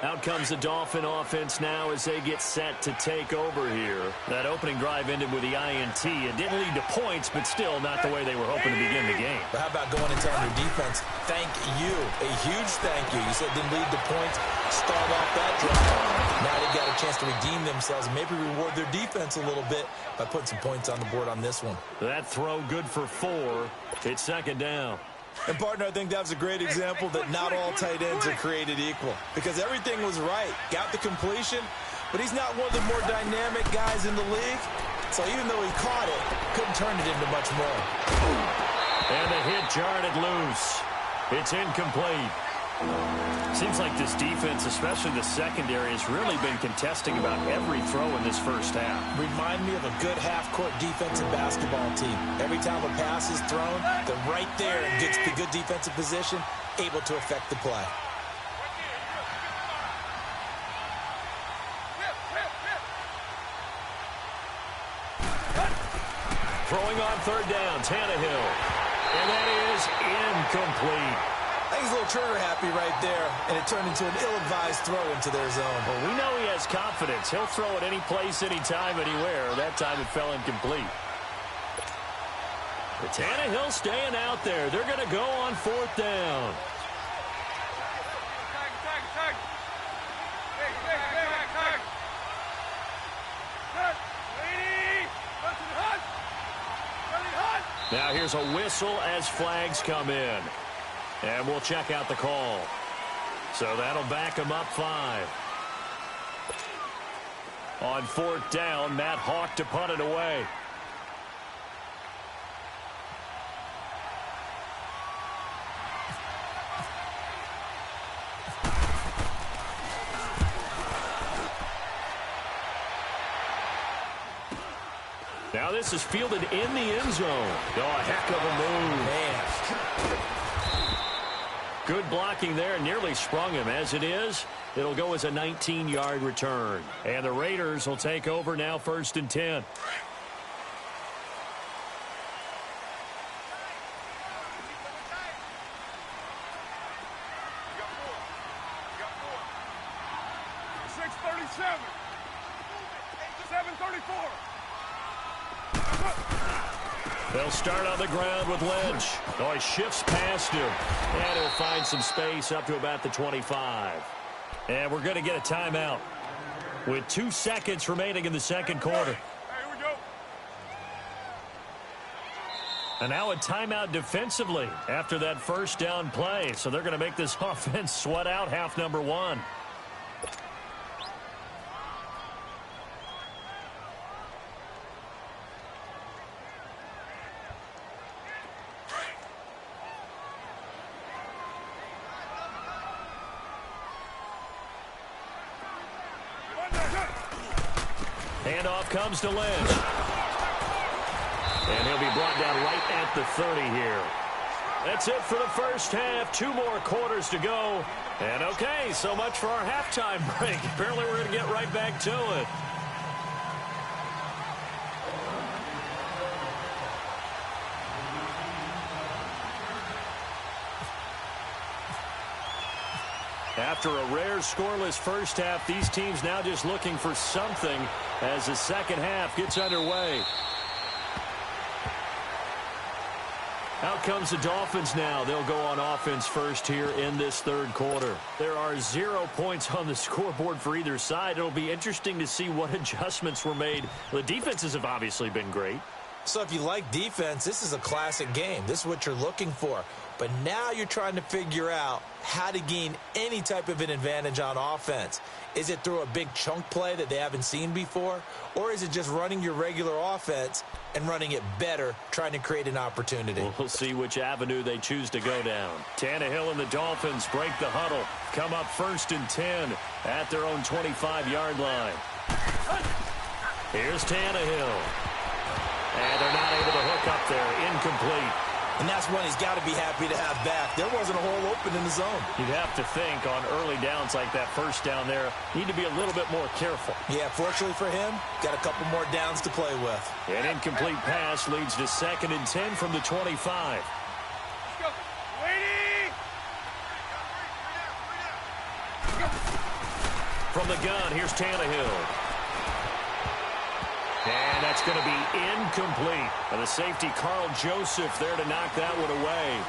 Out comes the Dolphin offense now as they get set to take over here. That opening drive ended with the INT. It didn't lead to points, but still not the way they were hoping to begin the game.
But how about going and telling your defense, thank you, a huge thank you. You said it didn't lead to points. Start off that drive. Now they've got a chance to redeem themselves and maybe reward their defense a little bit by putting some points on the board on this one.
That throw good for 4. It's 2nd down.
And, partner, I think that was a great example that not all tight ends are created equal. Because everything was right. Got the completion, but he's not one of the more dynamic guys in the league. So even though he caught it, couldn't turn it into much more.
And the hit jarred it loose. It's incomplete. Seems like this defense, especially the secondary, has really been contesting about every throw in this first half.
Remind me of a good half-court defensive basketball team. Every time a pass is thrown, they're right there and gets the good defensive position, able to affect the play.
Throwing on 3rd down, Tannehill. And that is incomplete.
I think he's a little trigger happy right there, and it turned into an ill-advised throw into their zone.
Well, we know he has confidence. He'll throw it any place, anytime, anywhere. That time it fell incomplete. But Tannehill staying out there. They're going to go on 4th down. Now here's a whistle as flags come in. And we'll check out the call. So that'll back him up 5. On 4th down, Matt Hawk to punt it away. Now this is fielded in the end zone. Oh, a heck of a move.
Man.
Good blocking there, nearly sprung him. As it is, it'll go as a 19-yard return. And the Raiders will take over now 1st and 10. They'll start on the ground with Lynch. Oh, he shifts past him. And he'll find some space up to about the 25. And we're going to get a timeout with 2 seconds remaining in the second quarter.
Here we go.
And now a timeout defensively after that first down play. So they're going to make this offense sweat out half number 1. Handoff comes to Lynch. And he'll be brought down right at the 30 here. That's it for the first half. 2 more quarters to go. And okay, so much for our halftime break. Apparently we're going to get right back to it. After a rare scoreless first half, these teams now just looking for something as the second half gets underway. Out comes the Dolphins now. They'll go on offense first here in this third quarter. There are 0 points on the scoreboard for either side. It'll be interesting to see what adjustments were made. The defenses have obviously been great.
So if you like defense, this is a classic game. This is what you're looking for. But now you're trying to figure out how to gain any type of an advantage on offense. Is it through a big chunk play that they haven't seen before? Or is it just running your regular offense and running it better, trying to create an opportunity?
We'll see which avenue they choose to go down. Tannehill and the Dolphins break the huddle. Come up 1st and 10 at their own 25-yard line. Here's Tannehill. And they're not able to hook up there. Incomplete.
And that's one he's got to be happy to have back. There wasn't a hole open in the zone.
You'd have to think on early downs like that first down there, need to be a little bit more careful.
Yeah, fortunately for him, got a couple more downs to play with.
An incomplete pass leads to 2nd and 10 from the 25.
Let's go. Waiting.
From the gun, here's Tannehill. And that's going to be incomplete. And the safety, Carl Joseph, there to knock that one away.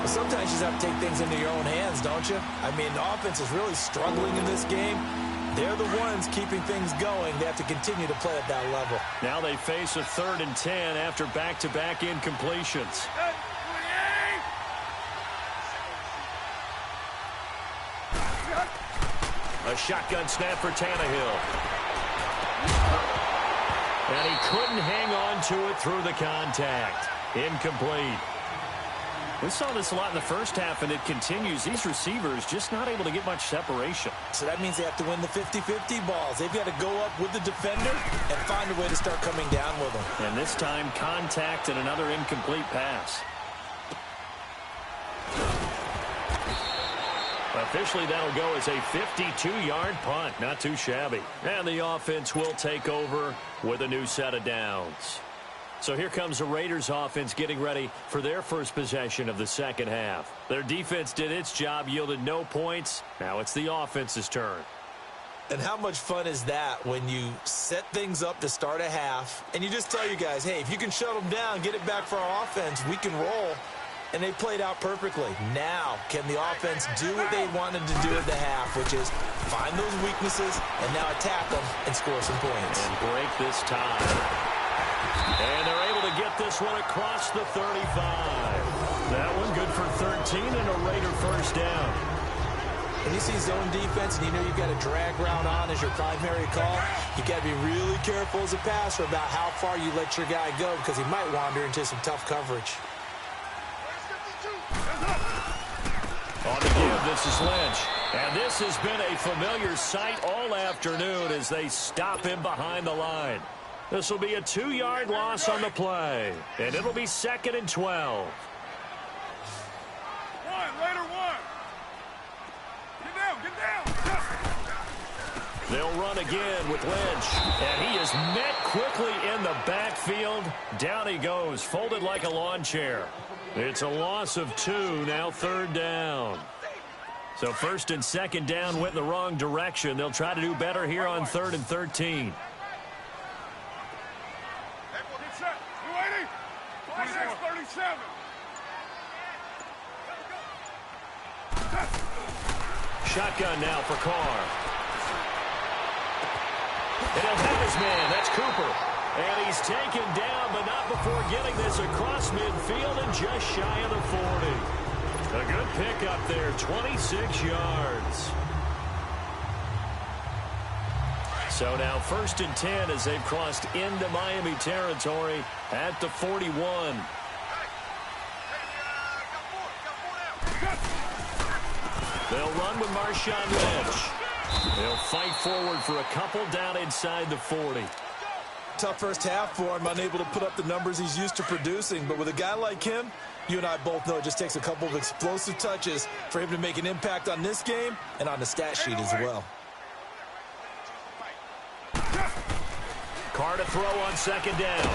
Sometimes you just have to take things into your own hands, don't you? I mean, the offense is really struggling in this game. They're the ones keeping things going. They have to continue to play at that level.
Now they face a 3rd and 10 after back-to-back incompletions. A shotgun snap for Tannehill. And he couldn't hang on to it through the contact. Incomplete. We saw this a lot in the first half, and it continues. These receivers just not able to get much separation.
So that means they have to win the 50-50 balls. They've got to go up with the defender and find a way to start coming down with them.
And this time, contact and another incomplete pass. Officially, that'll go as a 52-yard punt. Not too shabby. And the offense will take over with a new set of downs. So here comes the Raiders offense getting ready for their first possession of the second half. Their defense did its job, yielded no points. Now it's the offense's turn.
And how much fun is that when you set things up to start a half and you just tell your guys, hey, if you can shut them down, get it back for our offense, we can roll. And they played out perfectly. Now, can the offense do what they wanted to do at the half, which is find those weaknesses and now attack them and score some points.
And break this tie. And they're able to get this one across the 35. That one good for 13 and a Raider first down.
When you see zone defense and you know you've got a drag route on as your primary call, you got to be really careful as a passer about how far you let your guy go because he might wander into some tough coverage.
On the give, this is Lynch. And this has been a familiar sight all afternoon as they stop him behind the line. This will be a 2-yard loss on the play. And it'll be 2nd and 12.
Later one. Get down.
They'll run again with Lynch. And he is met quickly in the backfield. Down he goes, folded like a lawn chair. It's a loss of 2, now 3rd down. So 1st and 2nd down went in the wrong direction. They'll try to do better here on 3rd and 13.
36-37.
Shotgun now for Carr. And he'll have his man. That's Cooper. And he's taken down, but not before getting this across midfield and just shy of the 40. A good pickup there, 26 yards. So now 1st and 10 as they've crossed into Miami territory at the 41. They'll run with Marshawn Lynch. They'll fight forward for a couple down inside the 40.
Tough first half for him, unable to put up the numbers he's used to producing. But with a guy like him, you and I both know it just takes a couple of explosive touches for him to make an impact on this game and on the stat sheet as well.
Carr to throw on 2nd down.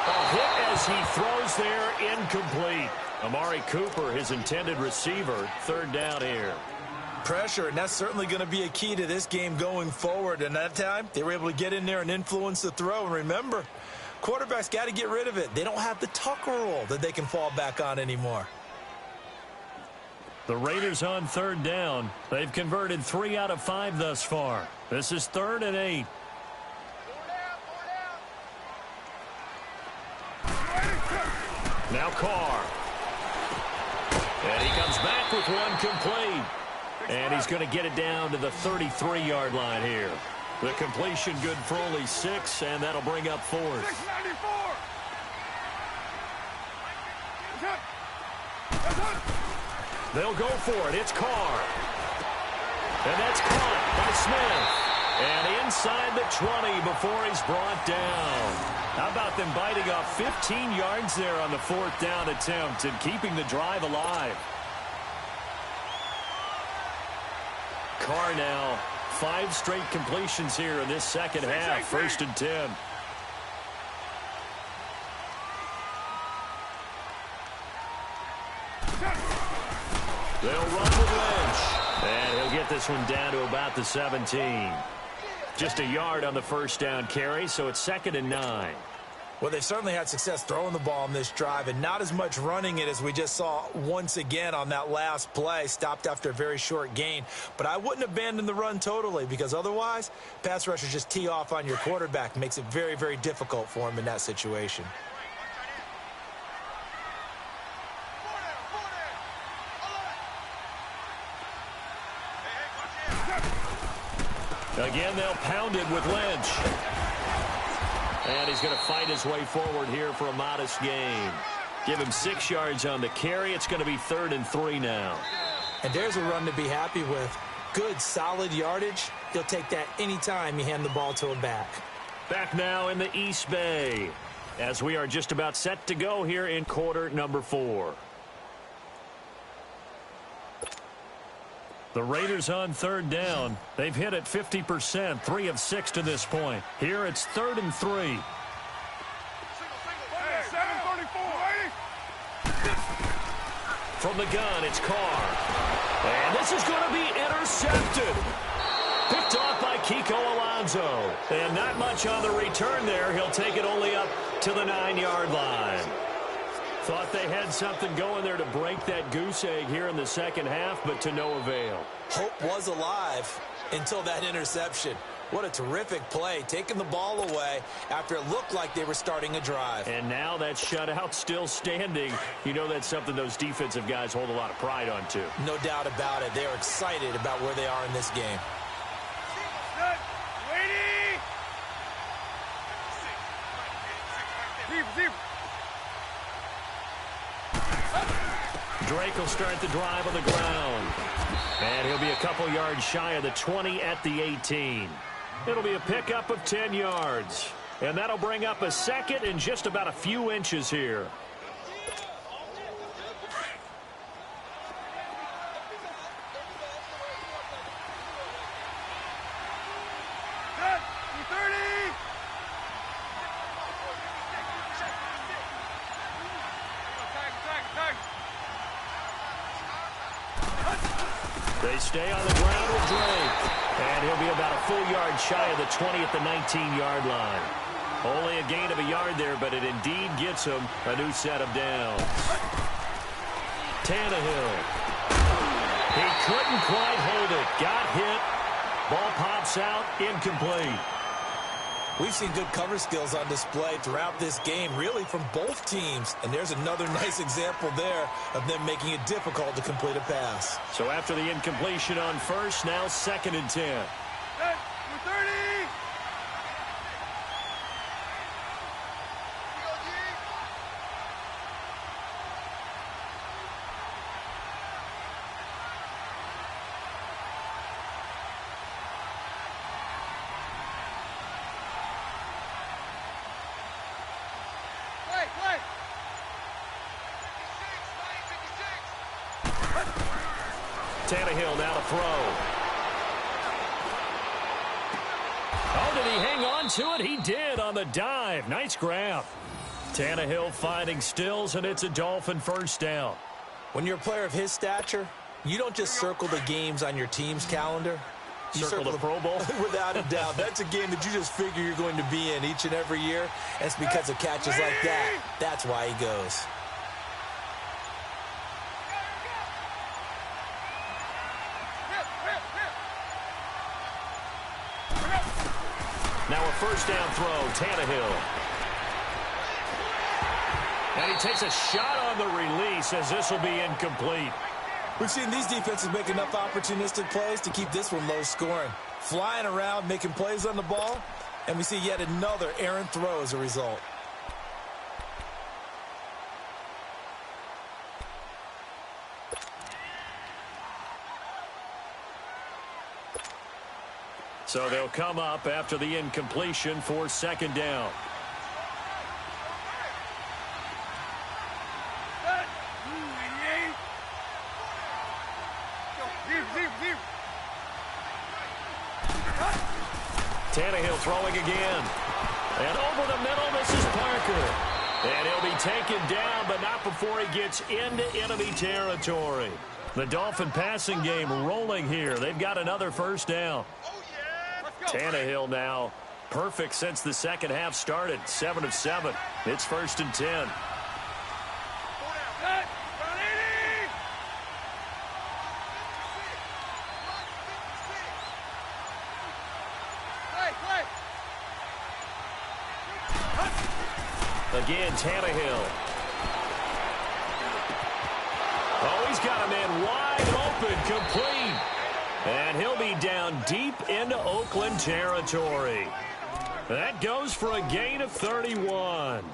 A hit as he throws there, incomplete. Amari Cooper, his intended receiver, 3rd down here.
Pressure, and that's certainly going to be a key to this game going forward. And that time, they were able to get in there and influence the throw. And remember, quarterbacks got to get rid of it. They don't have the Tucker rule that they can fall back on anymore.
The Raiders on 3rd down. They've converted 3 out of 5 thus far. This is 3rd and 8. Now Carr. And he comes back with one complete. And he's going to get it down to the 33-yard line here. The completion good for only 6, and that'll bring up 4th.
694.
They'll go for it. It's Carr. And that's caught by Smith. And inside the 20 before he's brought down. How about them biting off 15 yards there on the 4th down attempt and keeping the drive alive? Carr now, 5 straight completions here in this second half. 1st and 10. They'll run with Lynch. And he'll get this one down to about the 17. Just a yard on the 1st down carry, so it's 2nd and 9.
Well, they've certainly had success throwing the ball in this drive, and not as much running it as we just saw once again on that last play. Stopped after a very short gain. But I wouldn't abandon the run totally, because otherwise, pass rushers just tee off on your quarterback. Makes it very, very difficult for him in that situation.
Again, they'll pound it with Lynch. And he's going to fight his way forward here for a modest gain. Give him 6 yards on the carry. It's going to be 3rd and 3 now.
And there's a run to be happy with. Good, solid yardage. He'll take that anytime you hand the ball to a back.
Back now in the East Bay, as we are just about set to go here in quarter number 4. The Raiders on 3rd down. They've hit it 50%, 3 of 6 to this point. Here it's 3rd and 3. From the gun, it's Carr. And this is going to be intercepted. Picked off by Kiko Alonso. And not much on the return there. He'll take it only up to the 9-yard line. Thought they had something going there to break that goose egg here in the second half, but to no avail.
Hope was alive until that interception. What a terrific play, taking the ball away after it looked like they were starting a drive.
And now that shutout still standing. You know that's something those defensive guys hold a lot of pride on, too.
No doubt about it. They're excited about where they are in this game.
Drake will start the drive on the ground. And he'll be a couple yards shy of the 20 at the 18. It'll be a pickup of 10 yards. And that'll bring up a 2nd and just about a few inches here. They stay on the ground with Drake. And he'll be about a full yard shy of the 20 at the 19-yard line. Only a gain of a yard there, but it indeed gets him a new set of downs. Tannehill. He couldn't quite hold it. Got hit. Ball pops out. Incomplete.
We've seen good cover skills on display throughout this game, really from both teams. And there's another nice example there of them making it difficult to complete a pass.
So after the incompletion on first, now 2nd and 10.
Hey, we're 30.
Tannehill now to throw. Oh, did he hang on to it? He did on the dive. Nice grab. Tannehill finding Stills, and it's a Dolphin first down.
When you're a player of his stature, you don't just circle the games on your team's calendar. You
circle the Pro Bowl?
Without a doubt. That's a game that you just figure you're going to be in each and every year. And it's because of catches like that. That's why he goes.
Now a first down throw, Tannehill. And he takes a shot on the release as this will be incomplete.
We've seen these defenses make enough opportunistic plays to keep this one low scoring. Flying around, making plays on the ball, and we see yet another errant throw as a result.
So they'll come up after the incompletion for 2nd down. Tannehill throwing again. And over the middle, this is Parker. And he'll be taken down, but not before he gets into enemy territory. The Dolphin passing game rolling here. They've got another first down. Tannehill now perfect since the second half started. 7 of 7. It's 1st and 10. Again, Tannehill. Oh, he's got a man wide open, complete. And he'll be down deep into Oakland territory. That goes for a gain of 31.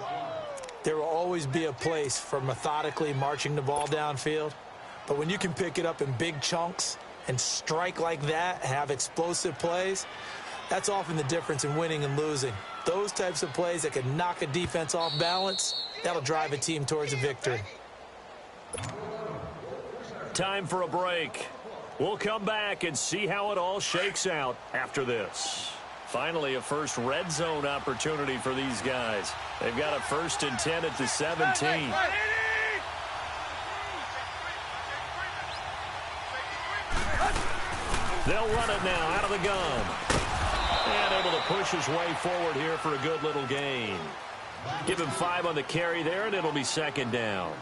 There will always be a place for methodically marching the ball downfield. But when you can pick it up in big chunks and strike like that, have explosive plays, that's often the difference in winning and losing. Those types of plays that can knock a defense off balance, that'll drive a team towards a victory.
Time for a break. We'll come back and see how it all shakes out after this. Finally, a first red zone opportunity for these guys. They've got a 1st and 10 at the 17. They'll run it now out of the gun. And able to push his way forward here for a good little gain. Give him 5 on the carry there, and it'll be 2nd down.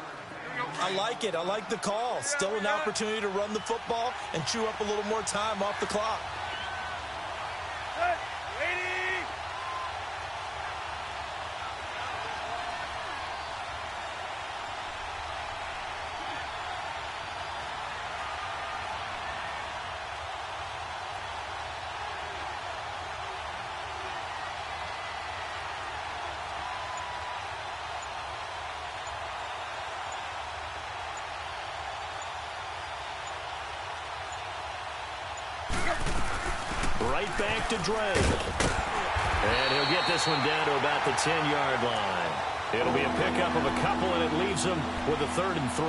I like it. I like the call. Still an opportunity to run the football and chew up a little more time off the clock.
Right back to Dre. And he'll get this one down to about the 10-yard line. It'll be a pickup of a couple, and it leaves them with a 3rd and 3.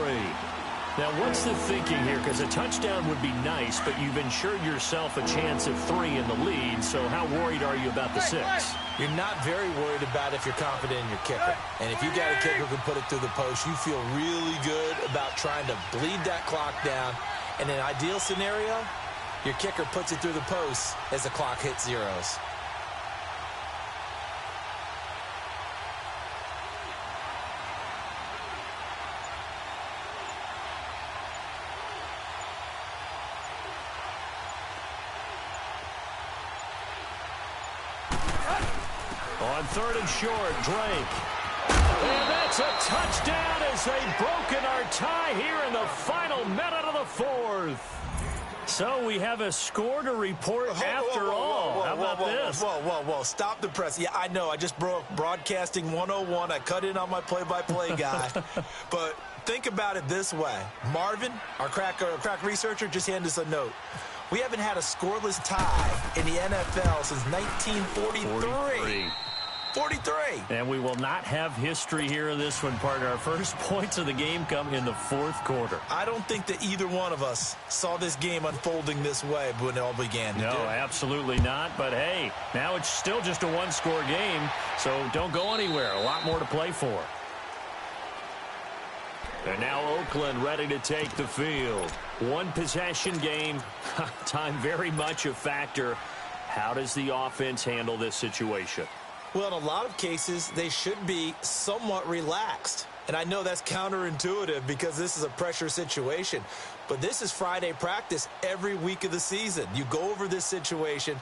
Now, what's the thinking here? Because a touchdown would be nice, but you've ensured yourself a chance of 3 in the lead, so how worried are you about the 6?
You're not very worried about if you're confident in your kicker. And if you got a kicker who can put it through the post, you feel really good about trying to bleed that clock down. In an ideal scenario, your kicker puts it through the post as the clock hits zeros.
On 3rd and short, Drake. And that's a touchdown as they've broken our tie here in the final minute of the 4th. So we have a score to report after all. How about this?
Whoa. Stop the press. Yeah, I know. I just broke broadcasting 101. I cut in on my play-by-play guy. But think about it this way. Marvin, our crack researcher, just handed us a note. We haven't had a scoreless tie in the NFL since 1943. 43.
And we will not have history here in this one, partner. Our first points of the game come in the 4th quarter.
I don't think that either one of us saw this game unfolding this way when it all began.
No, absolutely not. But, hey, now it's still just a one-score game, so don't go anywhere. A lot more to play for. And now Oakland ready to take the field. One possession game. Time very much a factor. How does the offense handle this situation?
Well, in a lot of cases, they should be somewhat relaxed. And I know that's counterintuitive because this is a pressure situation. But this is Friday practice every week of the season. You go over this situation,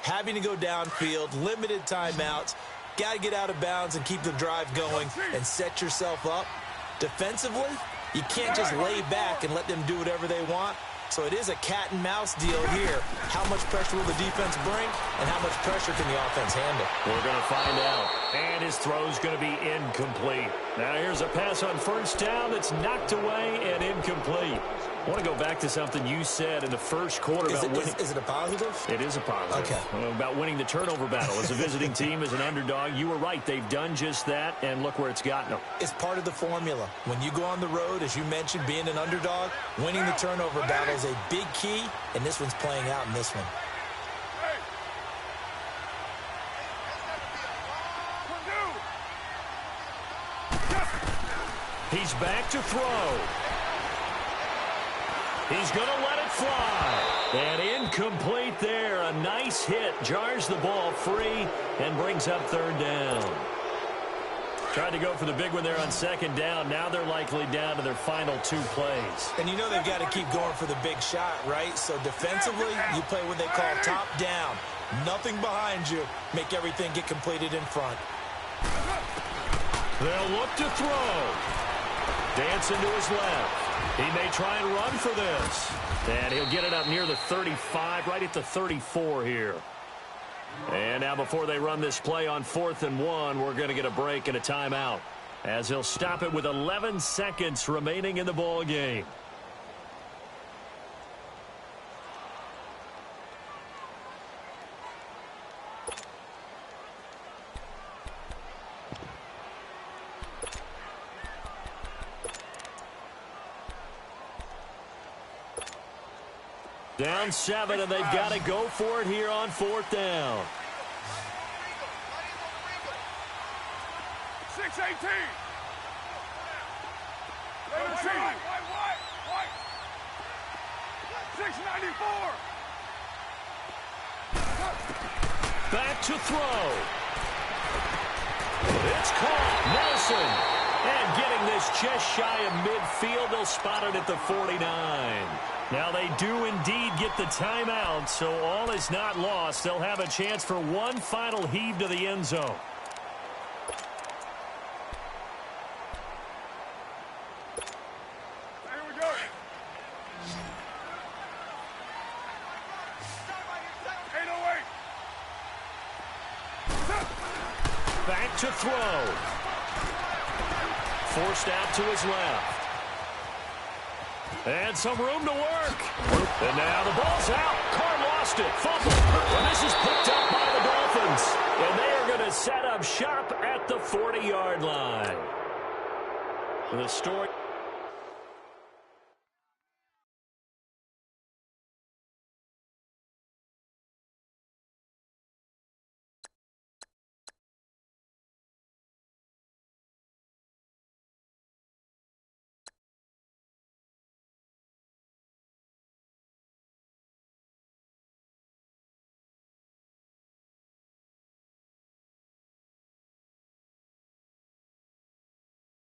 having to go downfield, limited timeouts, got to get out of bounds and keep the drive going and set yourself up. Defensively, you can't just lay back and let them do whatever they want. So it is a cat-and-mouse deal here. How much pressure will the defense bring, and how much pressure can the offense handle?
We're going to find out. And his throw's going to be incomplete. Now here's a pass on 1st down that's knocked away and incomplete. I want to go back to something you said in the 1st quarter about winning.
Is it a positive?
It is a positive.
Okay.
About winning the turnover battle. As a visiting team, as an underdog, you were right. They've done just that, and look where it's gotten them.
It's part of the formula. When you go on the road, as you mentioned, being an underdog, winning the turnover battle is a big key, and this one's playing out in this one.
He's back to throw. He's going to let it fly. And incomplete there. A nice hit. Jars the ball free and brings up 3rd down. Tried to go for the big one there on 2nd down. Now they're likely down to their final 2 plays.
And you know they've got to keep going for the big shot, right? So defensively, you play what they call top down. Nothing behind you. Make everything get completed in front.
They'll look to throw. Dancing to his left. He may try and run for this. And he'll get it up near the 35, right at the 34 here. And now before they run this play on 4th and 1, we're going to get a break and a timeout, as he'll stop it with 11 seconds remaining in the ball game. Down 7, and they've got to go for it here on 4th down.
6-18. White. 694.
Back to throw. It's caught. Nelson. And getting this just shy of midfield, they'll spot it at the 49. Now they do indeed get the timeout, so all is not lost. They'll have a chance for one final heave to the end zone.
Here we go. 808.
Back to throw. Forced out to his left. And some room to work. And now the ball's out. Carr lost it. Fumble. And this is picked up by the Dolphins. And they are going to set up shop at the 40-yard line. The story...